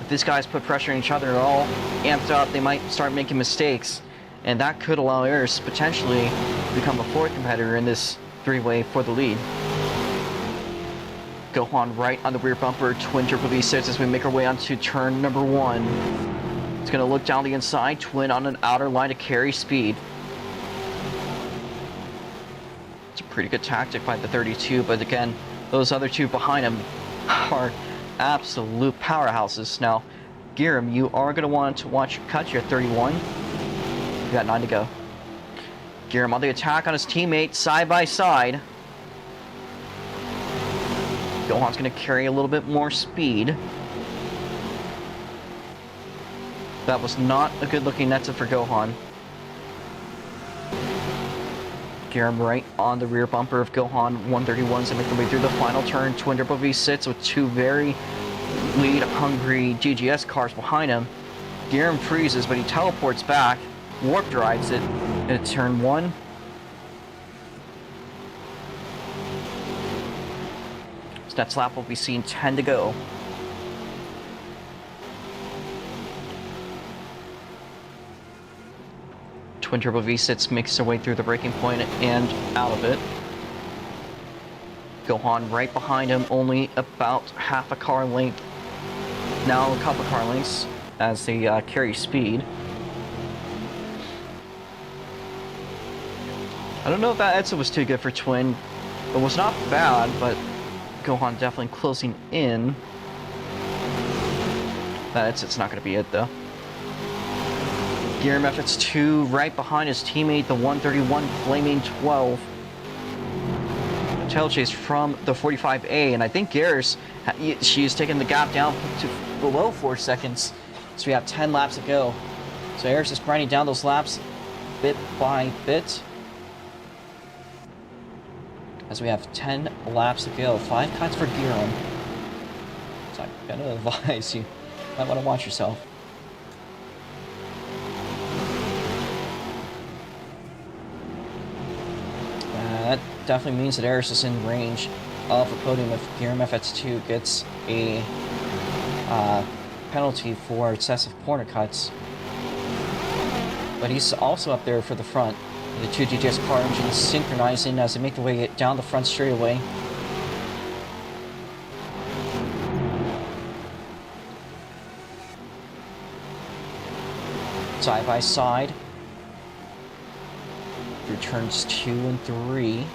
If these guys put pressure on each other at all, amped up, they might start making mistakes. And that could allow Eris potentially to become a 4th competitor in this 3-way for the lead. Gohan right on the rear bumper, Twin Triple V6 as we make our way onto turn number 1. It's going to look down the inside, Twin on an outer line to carry speed. It's a pretty good tactic by the 32, but again, those other 2 behind him are absolute powerhouses. Now, Guillaume, you are going to want to watch your cut. You're at 31. You got 9 to go. Guillaume on the attack on his teammate, side by side. Gohan's going to carry a little bit more speed. That was not a good looking Netza for Gohan. Guillaume right on the rear bumper of Gohan. 131s to make their way through the final turn. Twin Turbo V sits with 2 very lead hungry GGS cars behind him. Guillaume freezes, but he teleports back. Warp drives it in turn 1. So next lap will be seen 10 to go. Twin Turbo V6 makes their way through the braking point and out of it. Gohan right behind him, only about half a car length. Now a couple car lengths as they carry speed. I don't know if that exit was too good for Twin. It was not bad, but Gohan definitely closing in. That exit's not going to be it, though. Guillaume F 2 right behind his teammate, the 131 Flaming 12. Tail chase from the 45A, and I think Garrus, she's taken the gap down to below 4 seconds. So we have 10 laps to go. So Eris is grinding down those laps bit by bit. as we have 10 laps to go. 5 cuts for Giron. So I'm gonna advise you, might want to watch yourself. That definitely means that Eris is in range of a podium if Giron FX2 gets a penalty for excessive corner cuts. But he's also up there for the front. The 2 GTS car engines synchronizing as they make their way down the front straightaway. Side by side. Through turns 2 and 3.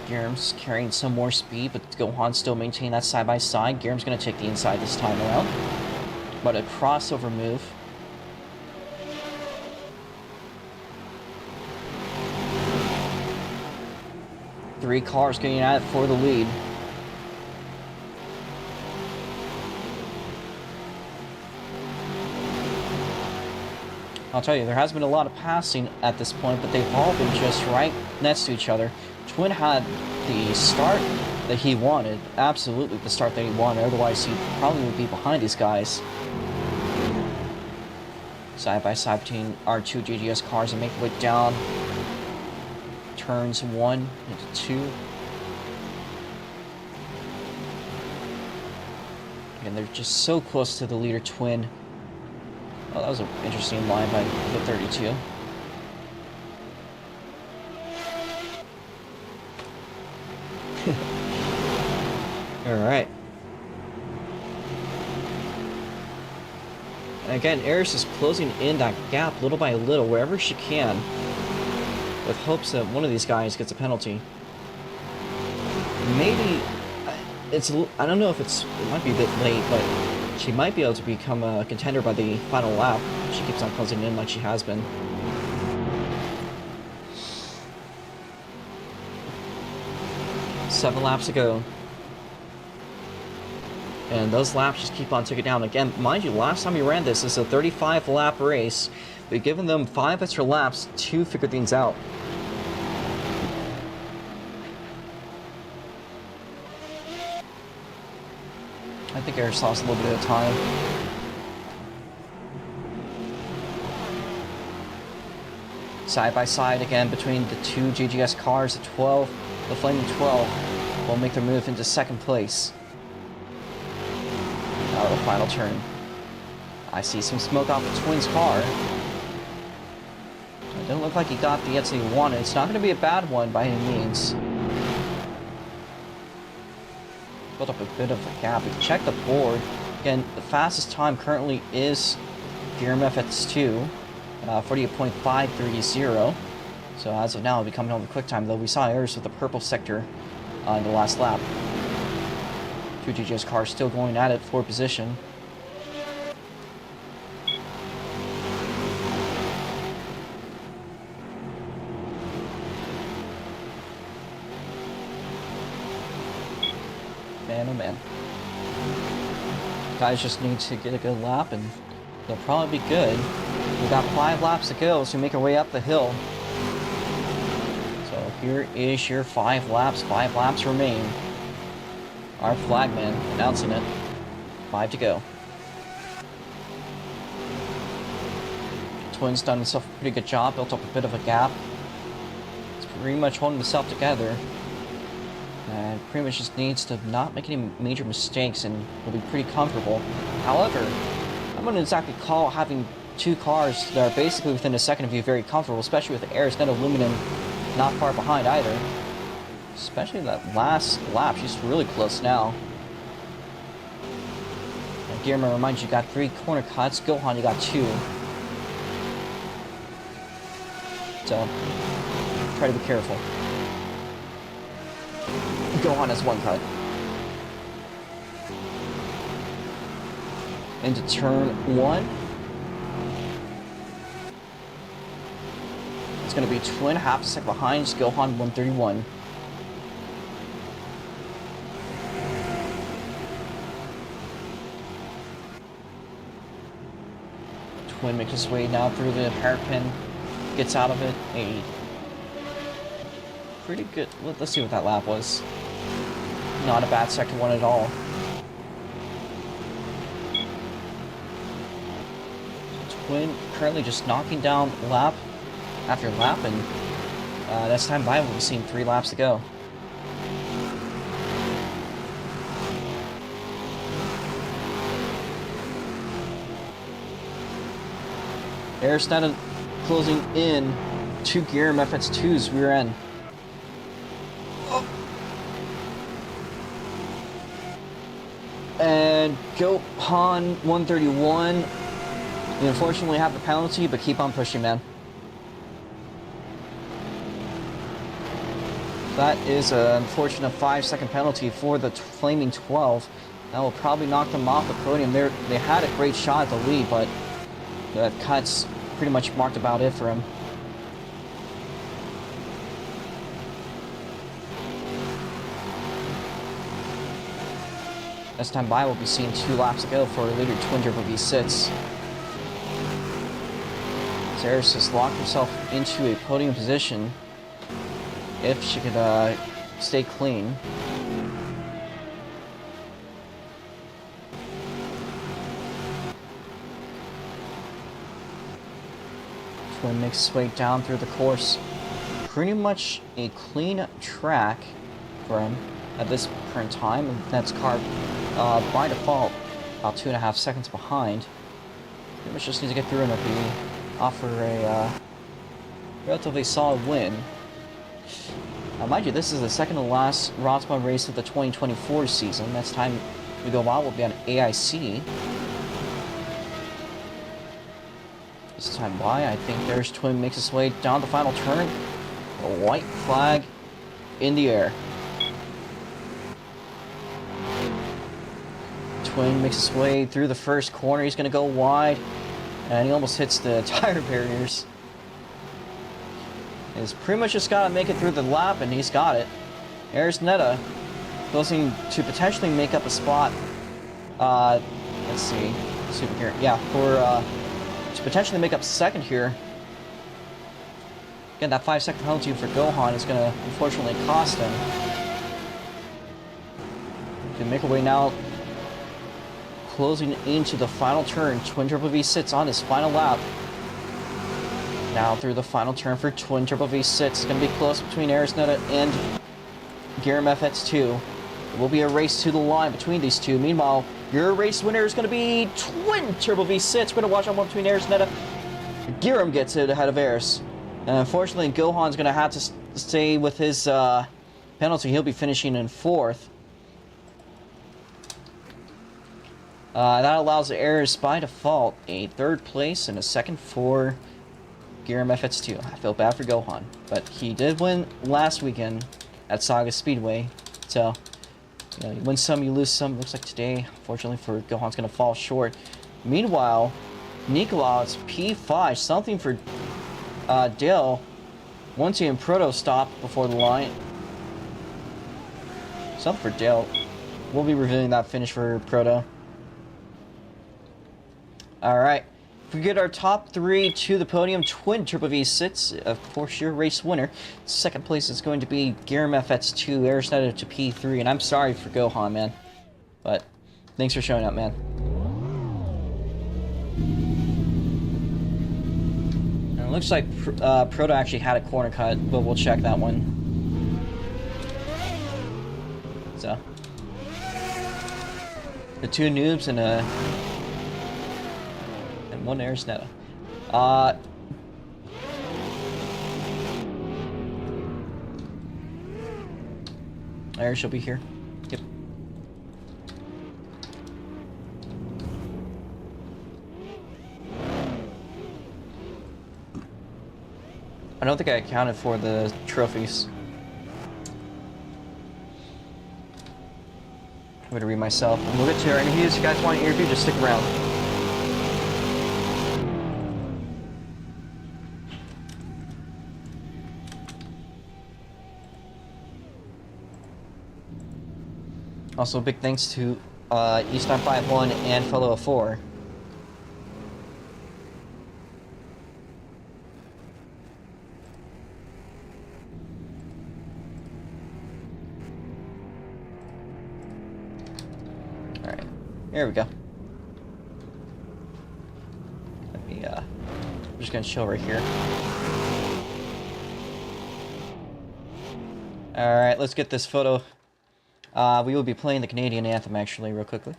Giron's carrying some more speed, but Gohan still maintain that side by side. Giron's going to take the inside this time around. But a crossover move. Three cars getting at it for the lead. I'll tell you, there has been a lot of passing at this point, but they've all been just right next to each other. Twin had the start that he wanted, absolutely the start that he wanted, otherwise he probably would be behind these guys. Side by side between our 2 GGS cars and make their way down turns 1 into 2. And they're just so close to the leader Twin. Oh, that was an interesting line by the 32. Alright. And again, Eris is closing in that gap little by little, wherever she can, with hopes that one of these guys gets a penalty. Maybe I don't know if it might be a bit late, but she might be able to become a contender by the final lap. She keeps on closing in like she has been. Seven laps to go. And those laps just keep on ticking down. Again, mind you, last time we ran this is a 35 lap race. We've given them 5 extra laps to figure things out. I think Eris lost a little bit of time. Side by side again between the 2 GGS cars. The 12, the Flaming 12 will make their move into second place. Now the final turn. I see some smoke off the Twins car. It doesn't look like he got the exit he wanted. It's not going to be a bad one by any means. Built up a bit of a gap. We can check the board. Again, the fastest time currently is Giron FX2, 48.530. So as of now, it'll be coming home the quick time, though we saw Eris with the purple sector in the last lap. 2 GGS cars still going at it for position. Man, oh man. Guys just need to get a good lap and they'll probably be good. We've got 5 laps to go, so we make our way up the hill. So here is your 5 laps. 5 laps remain. Our flagman announcing it. 5 to go. Twins done himself a pretty good job, built up a bit of a gap. He's pretty much holding himself together. And pretty much just needs to not make any major mistakes and will be pretty comfortable. However, I wouldn't exactly call having 2 cars that are basically within a second of you very comfortable, especially with the Eris and Aluminum not far behind either. Especially that last lap, she's really close now. And Giron reminds you got 3 corner cuts. Gohan, you got 2. So, try to be careful. Gohan has 1 cut. Into turn 1. It's going to be Twin half a second behind. Gohan 131. Twin makes his way now through the hairpin. Gets out of it. A pretty good. Let's see what that lap was. Not a bad sector one at all. Twin currently just knocking down lap after lap, and that's time by. We'll be seeing 3 laps to go. Aerosnetta closing in to Gearum FX2's rear end. And Gohan 131. You unfortunately have the penalty, but keep on pushing, man. That is an unfortunate 5-second penalty for the Flaming 12. That will probably knock them off the podium. They had a great shot at the lead, but the cuts pretty much marked about it for him. As time by, we'll be seeing 2 laps to go for leader Twin Turbo V6. Zaris has locked herself into a podium position if she could stay clean. Twin makes his way down through the course. Pretty much a clean track for him at this current time. And that's car by default about 2.5 seconds behind. Pretty much just needs to get through and it'll be offer a relatively solid win. Mind you, this is the second to last ROX Mod race of the 2024 season. Next time we go out, we'll be on AIC. This time by, I think there's Twin makes his way down the final turn. A white flag in the air. Twin makes his way through the first corner. He's going to go wide, and he almost hits the tire barriers. He's pretty much just got to make it through the lap, and he's got it. There's Netta closing to potentially make up a spot. Let's see. Super here. Yeah, for to potentially make up second here. Again, that 5-second penalty for Gohan is going to unfortunately cost him. He can make a way now. Closing into the final turn. Twin Turbo V6 on his final lap. Now through the final turn for Twin Turbo V6. It's going to be close between Aerosnetta and Gearum FX2. It will be a race to the line between these two. Meanwhile, your race winner is going to be Twin Turbo V6. We're going to watch on one between Aerosnetta. Gearum gets it ahead of Aeros. And unfortunately, Gohan's going to have to stay with his penalty. He'll be finishing in 4th. That allows Aeros by default a 3rd place and a 2nd for Gearum FX2. I feel bad for Gohan, but he did win last weekend at Saga Speedway. So, you know, you win some, you lose some. Looks like today, unfortunately for Gohan's going to fall short. Meanwhile, Nikolaus P5, something for Dale. Once he and Proto stop before the line. Something for Dale. We'll be reviewing that finish for Proto. Alright, if we get our top 3 to the podium, Twin Turbo V6, of course, your race winner. 2nd place is going to be Gearum FX2, Aerosnetta to P3, and I'm sorry for Gohan, man. But, thanks for showing up, man. And it looks like Proto actually had a corner cut, but we'll check that one. So, the 2 noobs and one Aerosnetta. Aeros will be here. Yep. I don't think I accounted for the trophies. I'm gonna read myself. And we'll get to our interviews. If you guys want an interview, just stick around. Also, big thanks to Eastern 51 and Fellow 4. There we go. Let me, I'm just gonna chill right here. Alright, let's get this photo. We will be playing the Canadian anthem, actually, real quickly.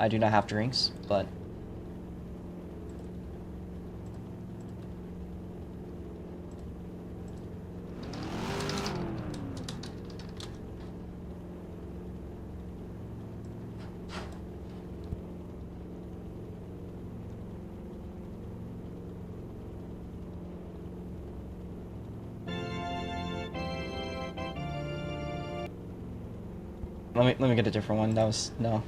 I do not have drinks, but... Let me get a different one. That was no.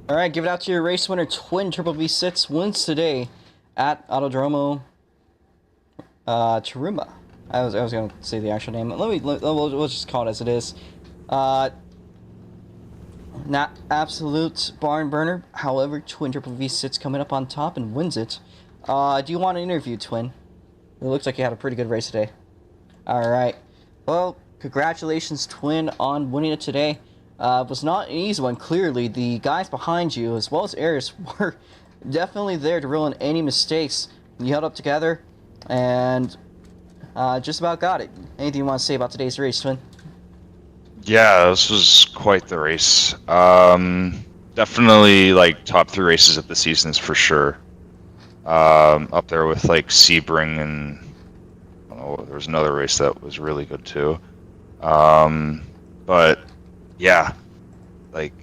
Alright, give it out to your race winner. Twin Triple V6 wins today at Autódromo Tarumã. I was going to say the actual name. We'll just call it as it is. Not absolute barn burner. However, Twin Triple V6 coming up on top and wins it. Do you want an interview, Twin? It looks like you had a pretty good race today. Alright. Well, congratulations, Twin, on winning it today. It was not an easy one, clearly. The guys behind you, as well as Aries, were definitely there to rule in any mistakes. You held up together, and just about got it. Anything you want to say about today's race, Twin? Yeah, this was quite the race. Definitely, like, top 3 races of the seasons for sure. Up there with, like, Sebring and... I don't know, there was another race that was really good, too. But... yeah, like,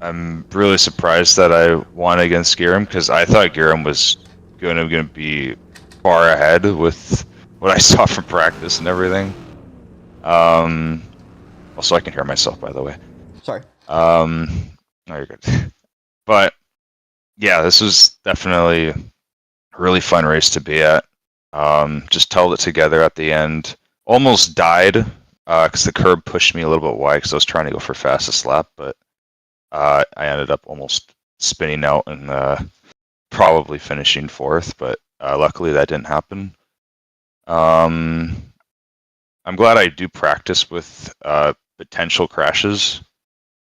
I'm really surprised that I won against Giram, because I thought Giram was gonna be far ahead with what I saw from practice and everything. Also, I can hear myself, by the way. Sorry. No, you're good. But yeah, this was definitely a really fun race to be at. Just held it together at the end. Almost died. Because the curb pushed me a little bit wide because I was trying to go for fastest lap, but I ended up almost spinning out and probably finishing 4th, but luckily that didn't happen. I'm glad I do practice with potential crashes.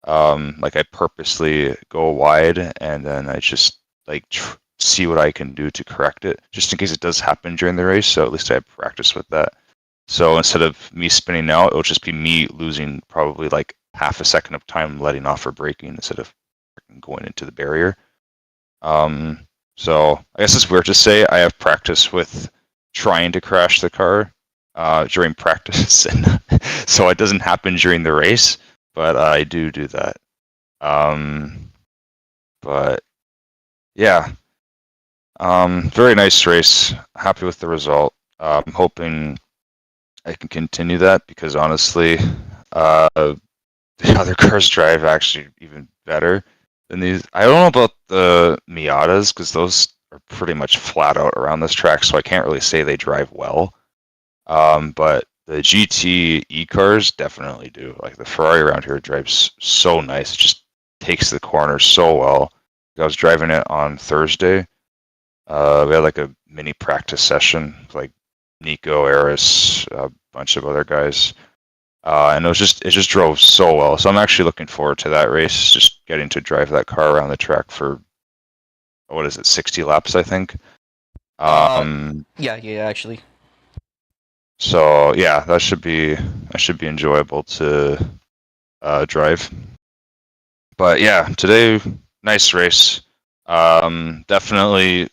Like, I purposely go wide and then I just like see what I can do to correct it, just in case it does happen during the race, so at least I have practice with that. So instead of me spinning out, it'll just be me losing probably like half a second of time letting off or braking instead of going into the barrier. So I guess it's weird to say I have practice with trying to crash the car during practice, and so it doesn't happen during the race, but I do that. But yeah, very nice race. Happy with the result. I'm hoping I can continue that, because honestly, the other cars drive actually even better than these. I don't know about the Miatas, because those are pretty much flat out around this track, so I can't really say they drive well. But the GT e-cars definitely do. Like the Ferrari around here drives so nice. It just takes the corner so well. I was driving it on Thursday. We had like a mini practice session, with, like Nico, Eris, a bunch of other guys, and it just drove so well. So I'm actually looking forward to that race. Just getting to drive that car around the track for what is it, 60 laps, I think. Yeah, actually. So yeah, that should be enjoyable to drive. But yeah, today nice race. Definitely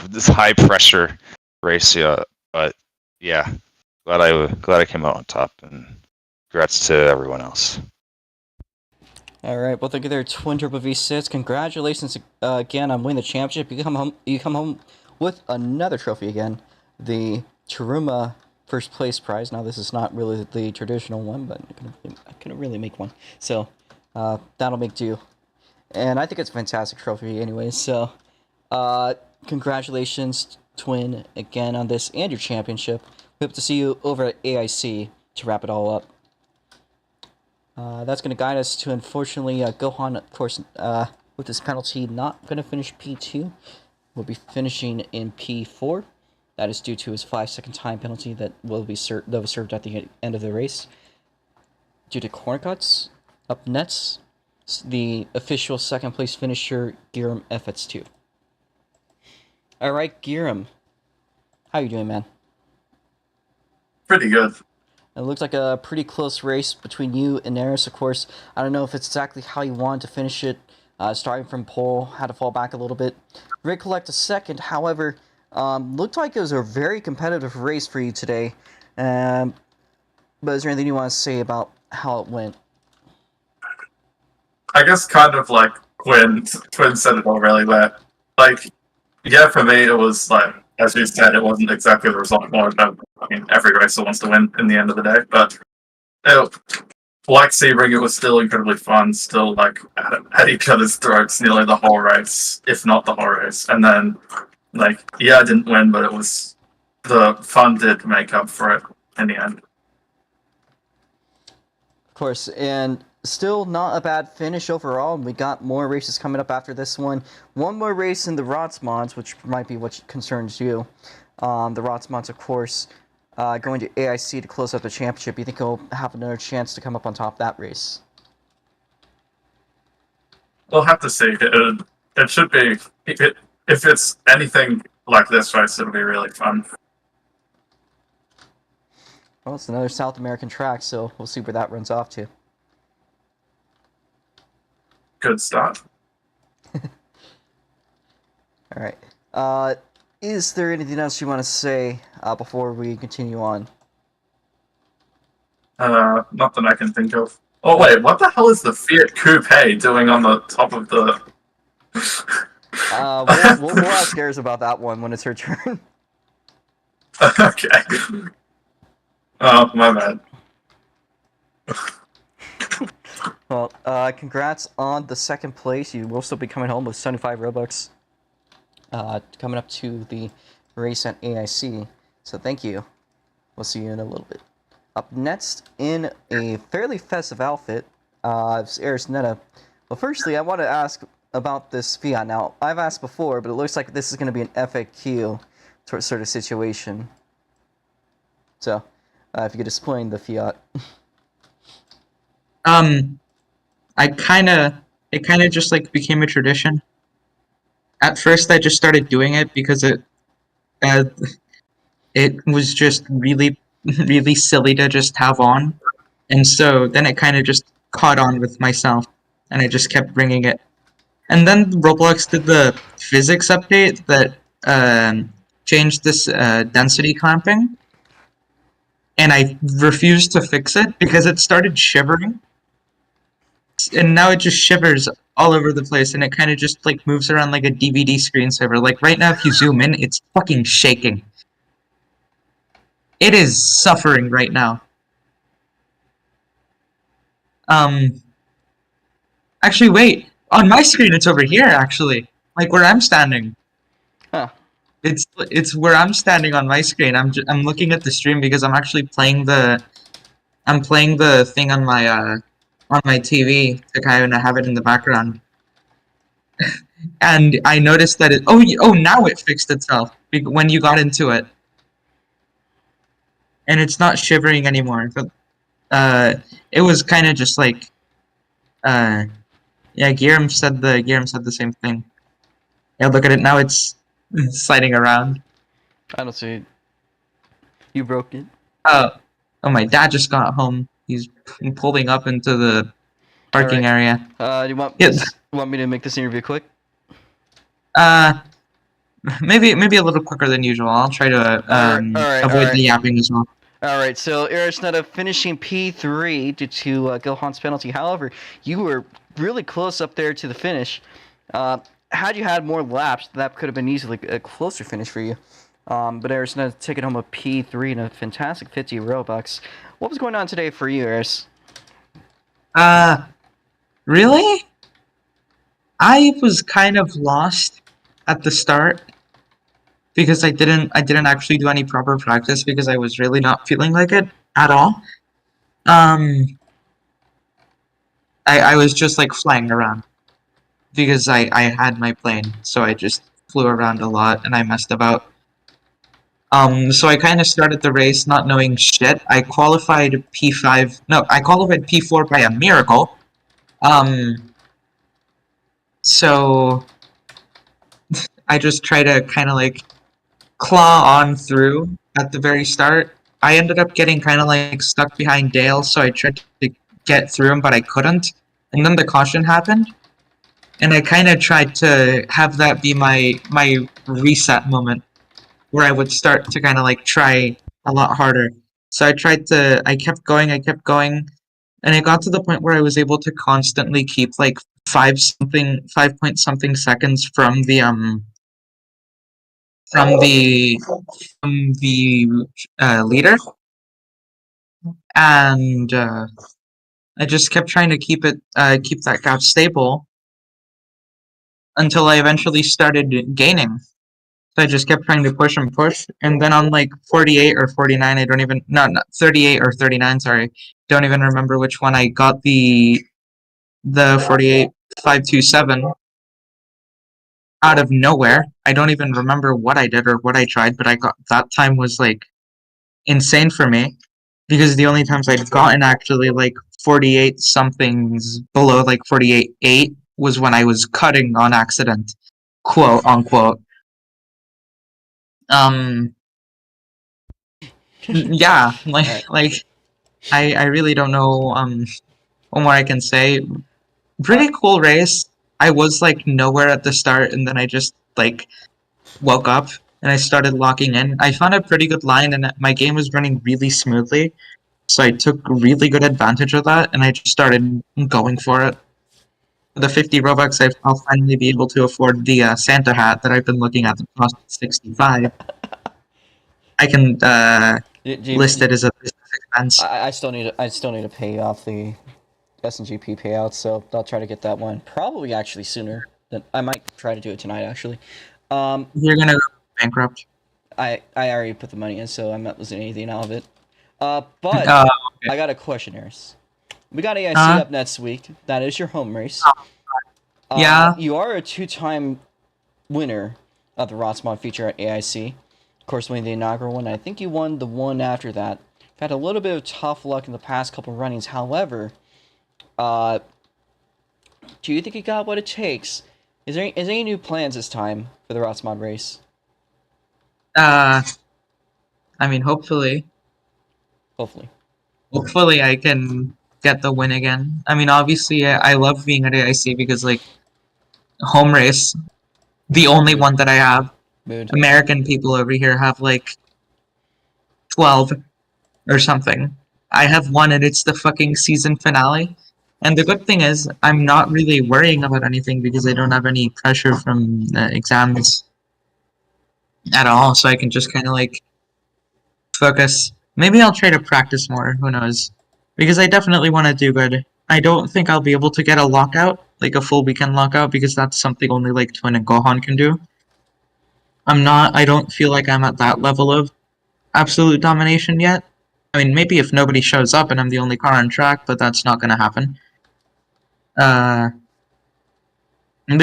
this high pressure race, yeah. But yeah, glad I came out on top, and congrats to everyone else. All right. Well, thank you there, Twin Turbo V6. Congratulations again on winning the championship. You come home with another trophy again, the Tarumã first place prize. Now this is not really the traditional one, but I couldn't really make one, so that'll make do. And I think it's a fantastic trophy anyway. So, congratulations, Twin, again on this and your championship. We hope to see you over at AIC to wrap it all up. That's going to guide us to, unfortunately, Gohan, of course, with this penalty, not going to finish P2. Will be finishing in P4. That is due to his 5-second time penalty that was served at the end of the race. Due to corner cuts, up next, the official second place finisher, Giram FX2. Alright, Giram. How you doing, man? Pretty good. It looks like a pretty close race between you and Eris, of course. I don't know if it's exactly how you wanted to finish it. Starting from pole, had to fall back a little bit. Did collect a second, however, looked like it was a very competitive race for you today. But is there anything you want to say about how it went? I guess kind of like when Twin said it all really well. Like, yeah, for me, it was like, as you said, it wasn't exactly the result I wanted. I mean, every racer wants to win in the end of the day, but like Sebring, it was still incredibly fun, still like at each other's throats nearly the whole race, if not the whole race. And then, like, yeah, I didn't win, but the fun did make up for it in the end. Of course, and still not a bad finish overall. We got more races coming up after this one. One more race in the ROX Mods, which might be what concerns you. The ROX Mods, of course, going to AIC to close up the championship. You think he'll have another chance to come up on top of that race? We'll have to see. It should be, if it's anything like this race, it'll be really fun. Well, it's another South American track, so we'll see where that runs off to. Good start. Alright. Is there anything else you want to say before we continue on? Not that I can think of. Oh wait, what the hell is the Fiat Coupe doing on the top of the... We'll ask Eris about that one when it's her turn. Okay. Oh, my bad. Well, congrats on the second place. You will still be coming home with 75 Robux. Coming up to the race at AIC. So thank you. We'll see you in a little bit. Up next, in a fairly festive outfit, is Eris Netta. Well, firstly, I want to ask about this Fiat. Now, I've asked before, but it looks like this is going to be an FAQ sort of situation. So, if you could explain the Fiat. it kind of just like became a tradition. At first, I just started doing it because it was just really, really silly to just have on, and so then it kind of just caught on with myself, and I just kept bringing it. And then Roblox did the physics update that changed this density clamping, and I refused to fix it because it started shivering. And now it just shivers all over the place, and it kind of just like moves around like a DVD screensaver. Like right now, if you zoom in, it's fucking shaking. It is suffering right now. Actually, wait. On my screen, it's over here. Actually, like where I'm standing. Huh. It's where I'm standing on my screen. I'm looking at the stream because I'm actually playing the thing on my TV to kind of have it in the background. And I noticed that now it fixed itself when you got into it, and it's not shivering anymore. But it was kind of just like yeah. Guillermo said the same thing. Yeah, look at it now. It's sliding around. I don't see it. You broke it. Oh, my dad just got home. He's pulling up into the parking area. Do you want Yeah. want me to make this interview quick? Maybe a little quicker than usual. I'll try to avoid the yapping as well. Alright, so Arisneta finishing P3 due to Gilhan's penalty. However, you were really close up there to the finish. Had you had more laps, that could have been easily a closer finish for you. But Arisneta taking home a P3 and a fantastic 50 Robux. What was going on today for you, Aris? Really? I was kind of lost at the start because I didn't actually do any proper practice because I was really not feeling like it at all. I was just like flying around because I had my plane, so I just flew around a lot and I messed about. So I kind of started the race not knowing shit. I qualified P5. No, I qualified P4 by a miracle. So I just try to kind of like claw on through at the very start. I ended up getting kind of like stuck behind Dale, so I tried to get through him, but I couldn't. And then the caution happened, and I kind of tried to have that be my reset moment, where I would start to kind of like try a lot harder. So I kept going, and it got to the point where I was able to constantly keep like 5 point something seconds from the leader, and I just kept trying to keep that gap stable until I eventually started gaining. So I just kept trying to push and push, and then on like 48 or 49, not 38 or 39, sorry, don't even remember which one, I got the 48.527 out of nowhere. I don't even remember what I did or what I tried, but that time was like insane for me because the only times I'd gotten actually like 48 somethings below like 48.8 was when I was cutting on accident, quote unquote. Yeah, I really don't know what more I can say. Pretty cool race. I was like nowhere at the start, and then I just like woke up and I started locking in. I found a pretty good line, and my game was running really smoothly, so I took really good advantage of that, and I just started going for it. For the 50 Robux, I'll finally be able to afford the Santa hat that I've been looking at that cost 65. I can list it as a business expense. I still need to pay off the SNGP payout, so I'll try to get that one probably actually sooner. I might try to do it tonight actually. You're gonna go bankrupt. I already put the money in, so I'm not losing anything out of it. But okay. I got a question, Aris. We got AIC up next week. That is your home race. Yeah. You are a 2-time winner of the ROX Mod feature at AIC. Of course, winning the inaugural one. I think you won the one after that. You've had a little bit of tough luck in the past couple runnings. However, do you think you got what it takes? Is there any new plans this time for the ROX Mod race? I mean, hopefully. Hopefully I can get the win again. I mean, obviously, I love being at AIC because, like, home race, the only one that I have. Mood. American people over here have, like, 12 or something. I have one, and it's the fucking season finale. And the good thing is, I'm not really worrying about anything because I don't have any pressure from exams at all, so I can just kind of, like, focus. Maybe I'll try to practice more, who knows. Because I definitely want to do good. I don't think I'll be able to get a lockout, like a full weekend lockout, because that's something only like Twin and Gohan can do. I don't feel like I'm at that level of absolute domination yet. I mean, maybe if nobody shows up and I'm the only car on track, but that's not gonna happen. But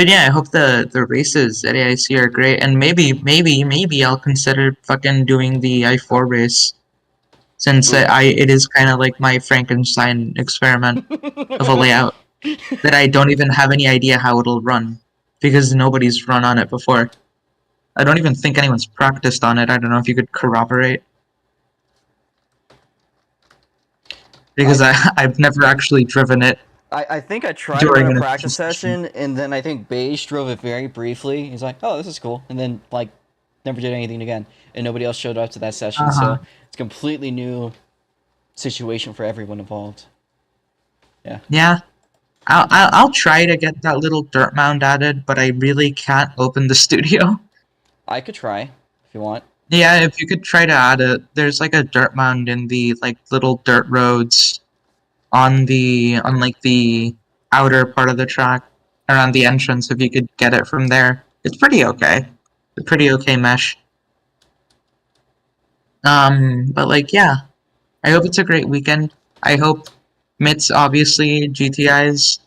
yeah, I hope the races at AIC are great, and maybe I'll consider fucking doing the I4 race, since it is kind of like my Frankenstein experiment of a layout that I don't even have any idea how it'll run, because nobody's run on it before. I don't even think anyone's practiced on it. I don't know if you could corroborate. Because I've never actually driven it. I think I tried During it in an a practice official session, and then I think Beige drove it very briefly. He's like, "Oh, this is cool," and then like never did anything again, and nobody else showed up to that session. So it's a completely new situation for everyone involved. Yeah. Yeah. I'll try to get that little dirt mound added, but I really can't open the studio. I could try if you want. Yeah, if you could try to add it. There's like a dirt mound in the like little dirt roads on like the outer part of the track around the entrance. If you could get it from there, it's pretty okay. It's a pretty okay mesh. But like yeah, I hope it's a great weekend. I hope MITs, obviously GTIs,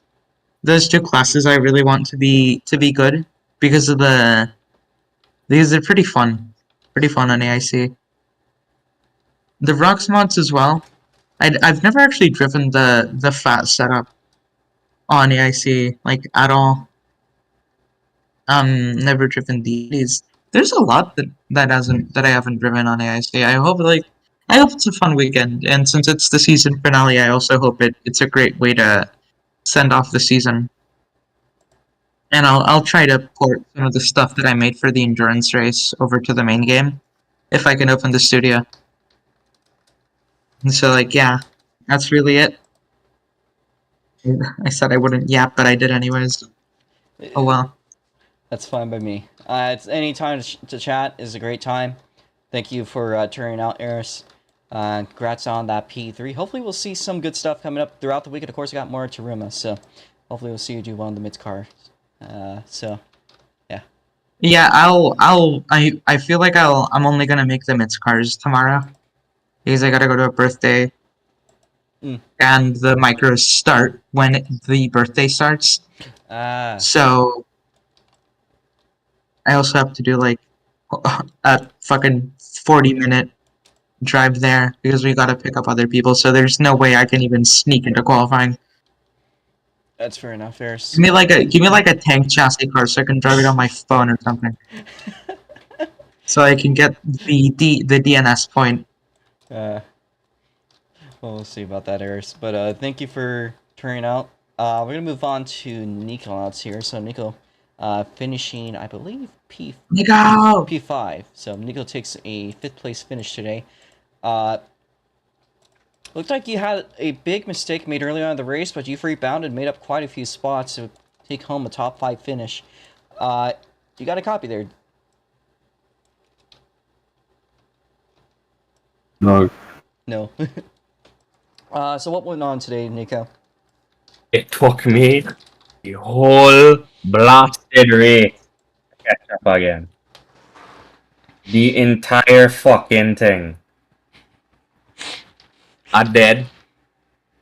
those two classes I really want to be good because of these are pretty fun on AIC. The ROX mods as well. I've never actually driven the fat setup on AIC like at all. Never driven these. There's a lot that I haven't driven on AIC. I hope it's a fun weekend, and since it's the season finale, I also hope it's a great way to send off the season. And I'll try to port some of the stuff that I made for the endurance race over to the main game, if I can open the studio. And so like yeah, that's really it. I said I wouldn't yap, but I did anyways. Oh well. That's fine by me. It's any time to chat is a great time. Thank you for turning out, Eris. Congrats on that P3. Hopefully we'll see some good stuff coming up throughout the week. And of course, I got more Tarumã, so hopefully we'll see you do one of the mid cars. So yeah. Yeah, I feel like I'm only gonna make the mids cars tomorrow. Because I gotta go to a birthday. And the micros start when the birthday starts. So I also have to do like a fucking 40-minute drive there because we gotta pick up other people. So there's no way I can even sneak into qualifying. That's fair enough, Eris. Give me like a tank chassis car so I can drive it on my phone or something. So I can get the DNS point. Well, we'll see about that, Eris. But thank you for turning out. We're gonna move on to Nico out here. So Nico, finishing, I believe, P5. So Nico takes a 5th place finish today. Looked like you had a big mistake made early on in the race, but you've rebounded, made up quite a few spots to take home a top 5 finish. You got a copy there. No. No. So what went on today, Nico? It took me the whole blasted race to catch up again. The entire fucking thing. I did,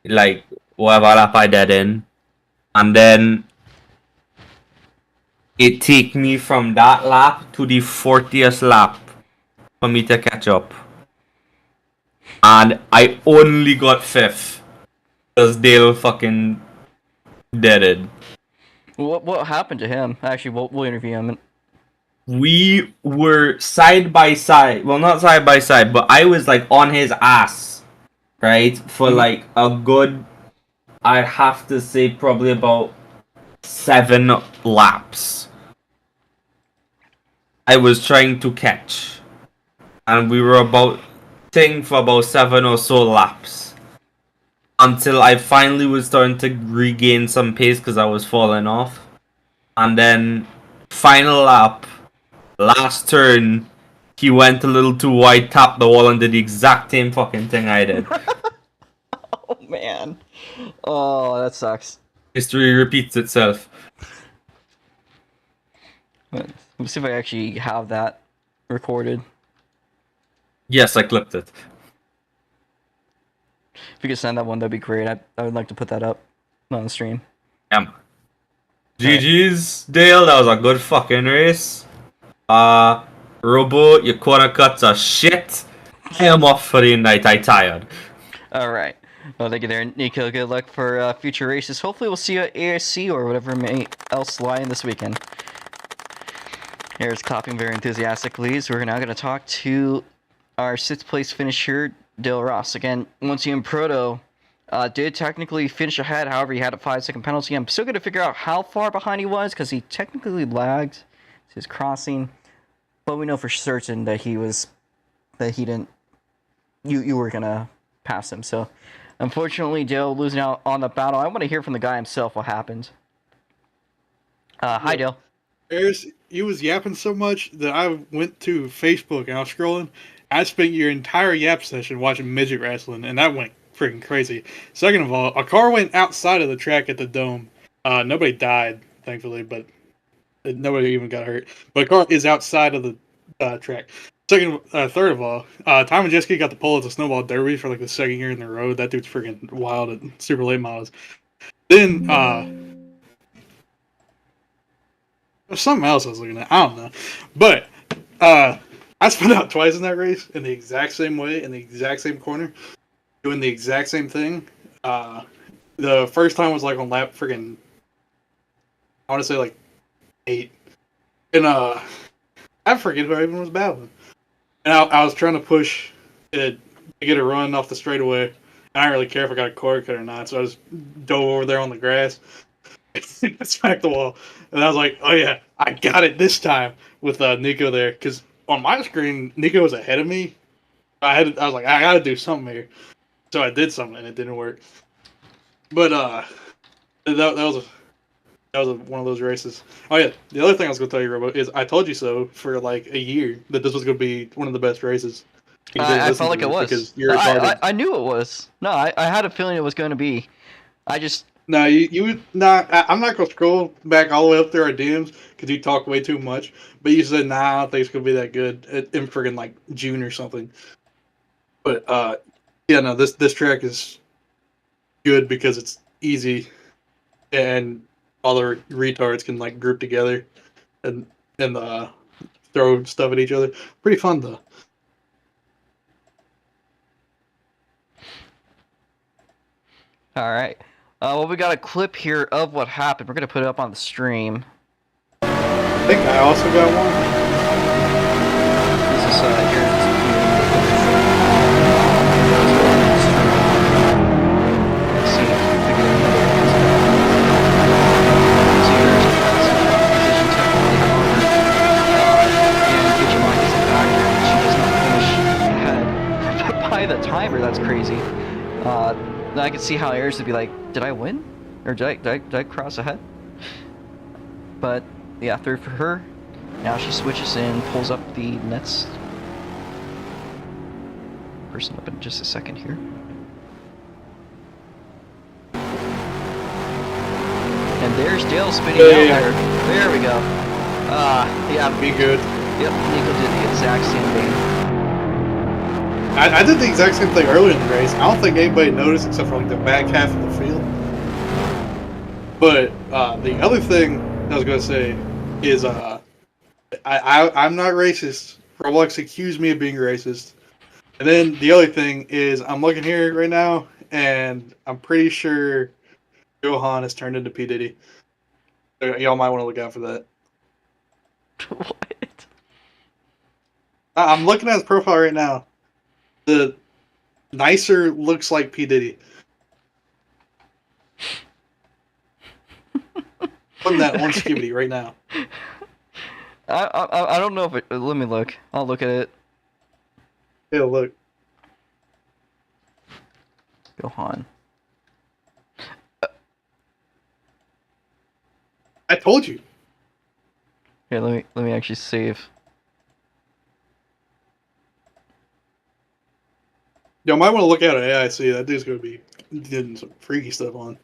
like, whatever lap I did in. And then it took me from that lap to the 40th lap for me to catch up. And I only got 5th. Because Dale fucking did it. What happened to him? Actually, we'll interview him. We were side by side. Well, not side by side, but I was like on his ass, right? For like a good, I'd have to say probably about 7 laps. I was trying to catch. And we were about for about 7 or so laps. Until I finally was starting to regain some pace because I was falling off. And then, final lap, last turn, he went a little too wide, tapped the wall, and did the exact same fucking thing I did. Oh, man. Oh, that sucks. History repeats itself. Let me see if I actually have that recorded. Yes, I clipped it. If you could send that one, that'd be great. I would like to put that up on the stream. GG's, Dale. That was a good fucking race. Robo, your corner cuts are shit. I am off for the night. I tired. All right. Well, thank you there, Nico. Good luck for future races. Hopefully, we'll see you at ASC or whatever may else lie in this weekend. Here's clapping very enthusiastically. So we're now going to talk to our 6th place finisher, Dale Ross. Again, once again, Proto did technically finish ahead. However, he had a 5-second penalty. I'm still going to figure out how far behind he was because he technically lagged his crossing. But we know for certain that he didn't. You were going to pass him. So, unfortunately, Dale losing out on the battle. I want to hear from the guy himself what happened. Hi, Dale. Harris, you was yapping so much that I went to Facebook and I was scrolling. I spent your entire yap session watching midget wrestling, and that went freaking crazy. Second of all, a car went outside of the track at the Dome. Nobody died, thankfully, but nobody even got hurt. But a car is outside of the track. Third of all, Tom Majeski got the pole at the Snowball Derby for like the 2nd year in a row. That dude's freaking wild at super late models. Then, there's something else I was looking at. I don't know. But, I spun out twice in that race in the exact same way, in the exact same corner, doing the exact same thing. The first time was like on lap freaking, I want to say like 8. And, I forget who I even was battling. And I was trying to push it to get a run off the straightaway. And I didn't really care if I got a cord cut or not, so I just dove over there on the grass, smacked the wall, and I was like, "Oh yeah, I got it this time with Nico there." Because on my screen, Nico was ahead of me. I was like, I got to do something here, so I did something, and it didn't work. But that was one of those races. Oh yeah, the other thing I was going to tell you, Robo, is I told you so for like a year that this was going to be one of the best races. I felt like it was. Because you're retarded. I knew it was. No, I had a feeling it was going to be. I just... No, you would not. I'm not going to scroll back all the way up through our DMs because you talk way too much. But you said, nah, I don't think it's going to be that good in friggin' like June or something. But yeah, no, this track is good because it's easy and all the retards can like group together and throw stuff at each other. Pretty fun though. All right. Well, we got a clip here of what happened. We're gonna put it up on the stream. I think I also got one. This is here. Let's see if we can figure it out. So here's position and Digimon gets it back there, and she does not finish ahead by the timer. That's crazy. Now I can see how Ayers would be like, did I win? Or did I cross ahead? But yeah, third for her. Now she switches in, pulls up the next person up in just a second here. And there's Dale spinning out there. There we go. Yeah. Be good. Yep, Nico did the exact same thing. I did the exact same thing earlier in the race. I don't think anybody noticed except for like the back half of the field. But the other thing I was gonna say is I'm not racist. Roblox accused me of being racist. And then the other thing is I'm looking here right now and I'm pretty sure Johan has turned into P. Diddy. So y'all might want to look out for that. What? I'm looking at his profile right now. The nicer looks like P. Diddy. Putting that on Skibidi right now. I don't know if it. Let me look. I'll look at it. Yeah, look. Johan. I told you. Here, let me actually save. Y'all might want to look out at AIC. That dude's gonna be getting some freaky stuff on.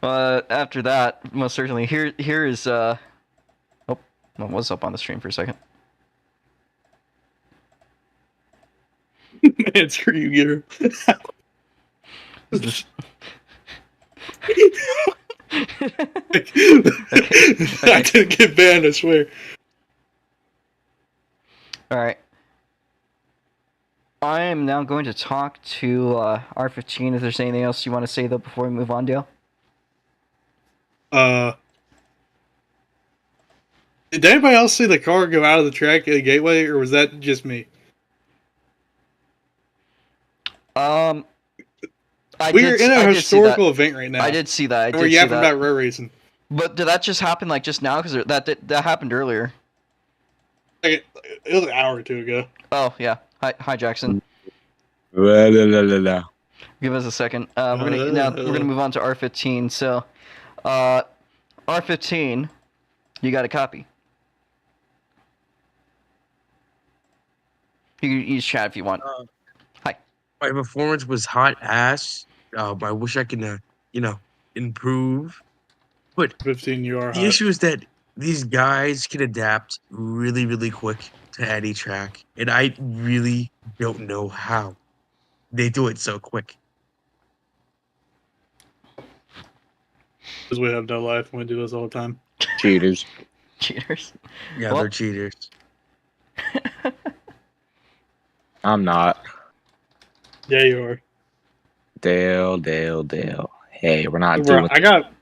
After that, most certainly. Here is Well, it was up on the stream for a second. Man, screw you, Gear. I didn't get banned, I swear. Alright. I am now going to talk to R15. If there's anything else you want to say, though, before we move on, Dale? Did anybody else see the car go out of the track at the gateway, or was that just me? I We're in a I historical event right now. I did see that. And we're yapping about road racing. But did that just happen like just now? Because that happened earlier. Like, it was an hour or two ago. Oh yeah. Hi Jackson. La, la, la, la, la. Give us a second. We're gonna move on to R15. So, R15, you got a copy. You can use chat if you want. Hi. My performance was hot ass. I wish I could, improve. But 15, you are the hot. issue is that these guys can adapt really, really quick to any track, and I really don't know how they do it so quick. Because we have no life and we do this all the time. Cheaters. Cheaters. Yeah, Well- they're cheaters. I'm not. Yeah, you are. Dale. Hey, we're not Bro, doing. I got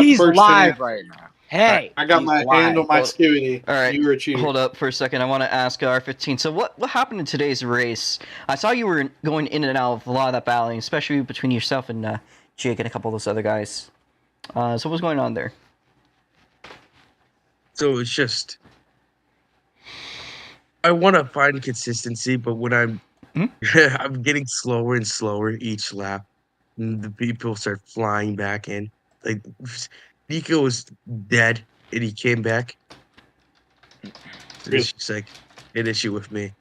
He's first live thing. right now. Hey, I got he's my hand on my Oh, skivvy. All right. You were a cheater. Hold up for a second. I want to ask R15. So what happened in today's race? I saw you were going in and out of a lot of that battling, especially between yourself and Jake and a couple of those other guys. So what's going on there? So it's just I want to find consistency, but when I'm I'm getting slower and slower each lap, and the people start flying back in. Like Nico was dead, and he came back. It's just like an issue with me.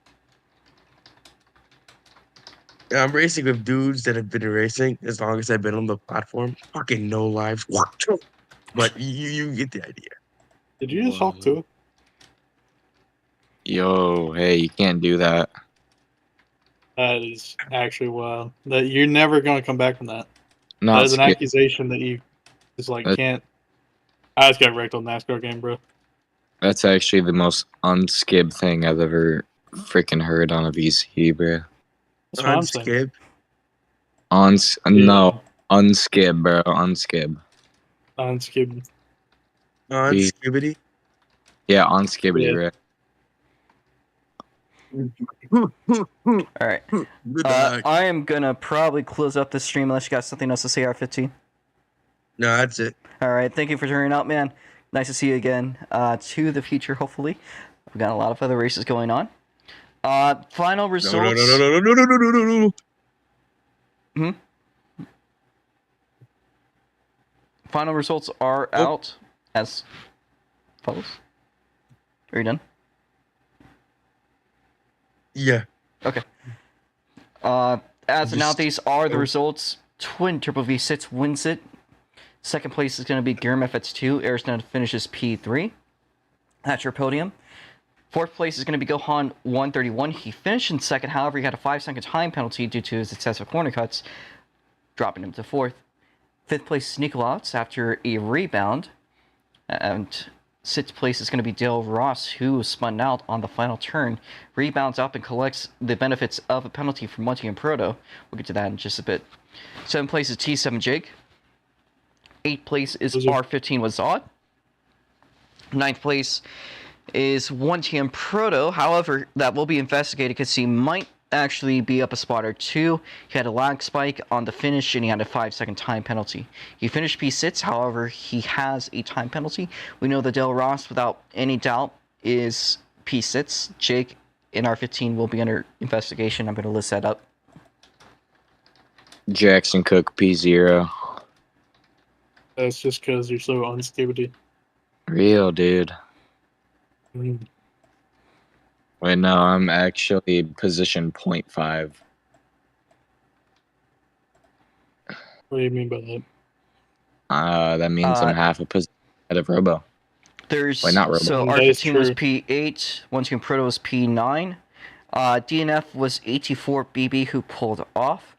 I'm racing with dudes that have been racing as long as I've been on the platform. Fucking no lives. But you get the idea. Did you just talk to him? Yo, hey, you can't do that. That is actually wild. That you're never going to come back from that. Not That is an skip. accusation that you just like That- can't. I just got wrecked on NASCAR game, bro. That's actually the most unskib thing I've ever freaking heard on a VC, bro. That's what I'm saying. Unskip. No, unskib, bro. Unskib. Unskip. Unskibbity. Yeah, unskibbity, Yeah. bro. All right. Good luck. I am gonna probably close up this stream unless you got something else to say, R15. No, that's it. All right. Thank you for turning out, man. Nice to see you again. To the future, hopefully. We've got a lot of other races going on. Final results. No. Final results are out as follows. Are you done? Yeah. Okay. As of now, these are the results. Twin Turbo V6 wins it. Second place is going to be Gearm FX2. Ariston finishes P3. That's your podium. Fourth place is going to be Gohan 131. He finished in second, however, he had a 5-second time penalty due to his excessive corner cuts, dropping him to fourth. Fifth place is Nikolauts after a rebound. And sixth place is going to be Dale Ross, who spun out on the final turn, rebounds up and collects the benefits of a penalty from Monty and Proto. We'll get to that in just a bit. Seventh place is T7 Jake. Eighth place is R15 Wazad. Ninth place is 1TM Proto. However, that will be investigated because he might actually be up a spot or two. He had a lag spike on the finish and he had a 5-second time penalty. He finished P6, however, he has a time penalty. We know that Del Ross, without any doubt, is P6. Jake in R15 will be under investigation. I'm going to list that up. Jackson Cook P0. That's just because you're so unskivity. Real, dude. Mm. Wait, no, I'm actually position 0.5. What do you mean by that? That means I'm half a position ahead of Robo. There's Why not Robo? so That is R15 was true. P8, 1 Team Proto was P9. DNF was 84 BB who pulled off.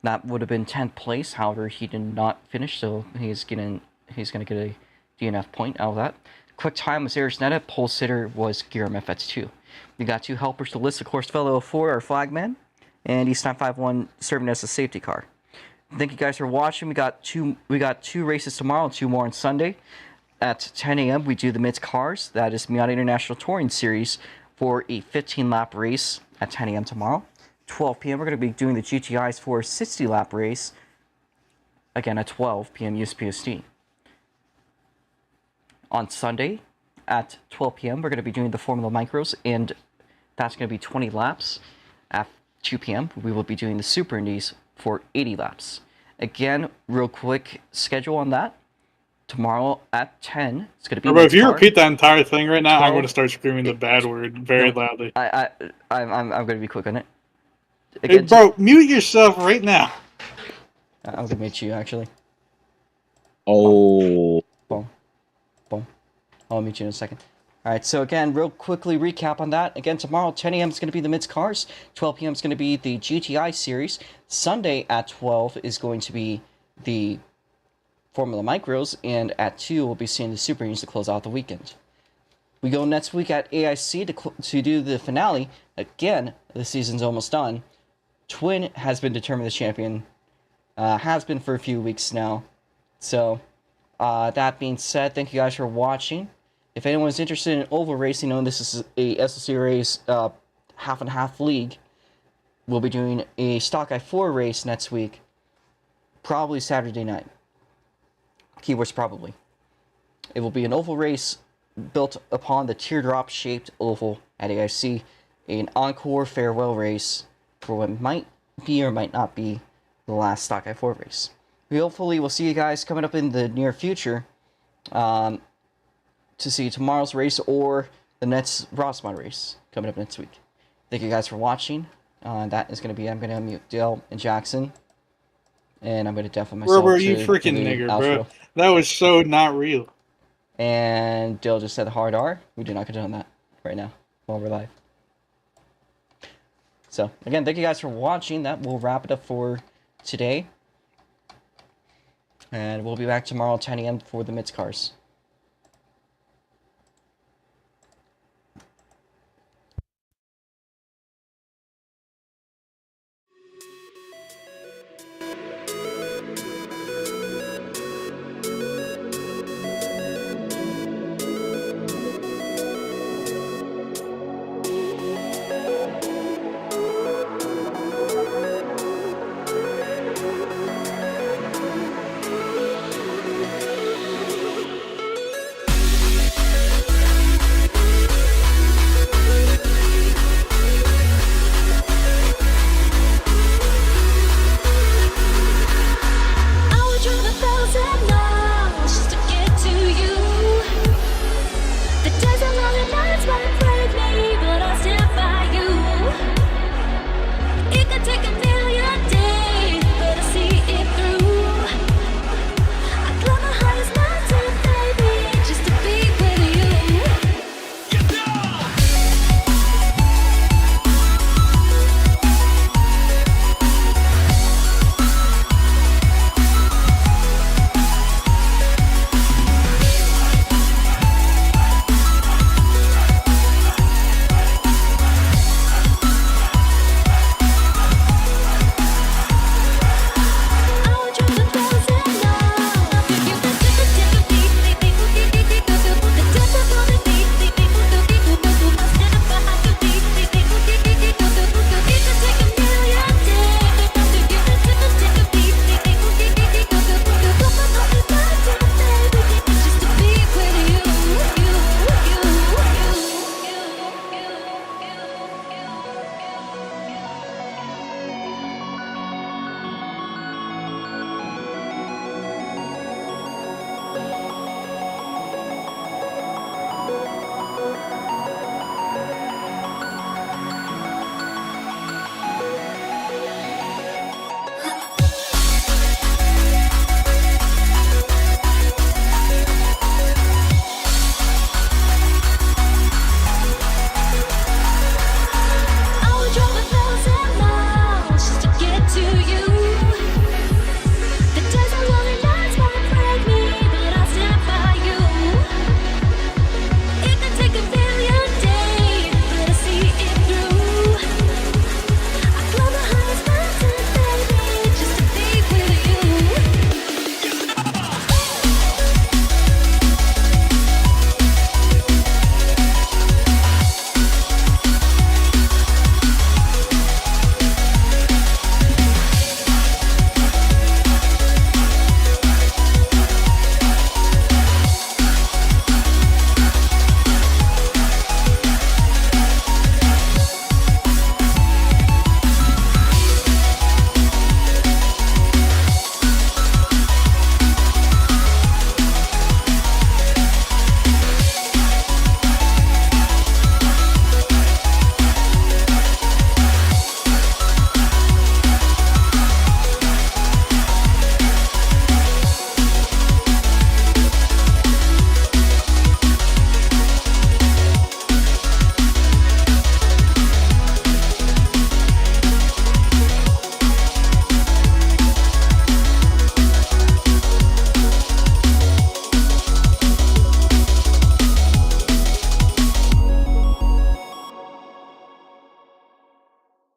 That would have been 10th place. However, he did not finish, so he's gonna get a DNF point out of that. Quick time was Arisnetta. Pole sitter was Giram FX2. We got 2 helpers to list. Of course, fellow 4 our flagman, and East 951 serving as a safety car. Thank you guys for watching. We got two races tomorrow, 2 more on Sunday. At 10 a.m. we do the Mids Cars. That is Miata International Touring Series for a 15-lap race at 10 a.m. tomorrow. 12 p.m. we're going to be doing the GTIs for a 60-lap race, again at 12 PM US PST. On Sunday at 12 p.m. we're going to be doing the Formula Micros, and that's going to be 20 laps. At 2 p.m. we will be doing the Super Indies for 80 laps. Again, real quick schedule on that. Tomorrow at 10, it's going to be. Bro, if you repeat that entire thing right now, 12, I'm going to start screaming the bad word very loudly. I'm going to be quick on it. Hey, bro, mute yourself right now. I'm going to mute you, actually. Oh. Boom. Boom. I'll meet you in a second. Alright, so again, real quickly recap on that. Again, tomorrow, 10 a.m. is going to be the Mids Cars. 12 p.m. is going to be the GTI series. Sunday at 12 is going to be the Formula Micros. And at 2, we'll be seeing the Super Indies to close out the weekend. We go next week at AIC to do the finale. Again, the season's almost done. Twin has been determined the champion. Has been for a few weeks now. So, that being said, thank you guys for watching. If anyone's interested in oval racing, knowing this is a SLC race half and half league, we'll be doing a Stock I4 race next week. Probably Saturday night. Keywords probably. It will be an oval race built upon the teardrop-shaped oval at AIC. An encore farewell race for what might be or might not be the last Stock I4 race. We hopefully will see you guys coming up in the near future to see tomorrow's race or the next ROX Mod race coming up next week. Thank you guys for watching. That is going to be, I'm going to unmute Dale and Jackson. And I'm going to deafen myself. Bro, you freaking nigger, bro. That was so not real. And Dale just said the hard R. We do not condone that right now while we're live. So, again, thank you guys for watching. That will wrap it up for today. And we'll be back tomorrow at 10 a.m. for the Mids Cars.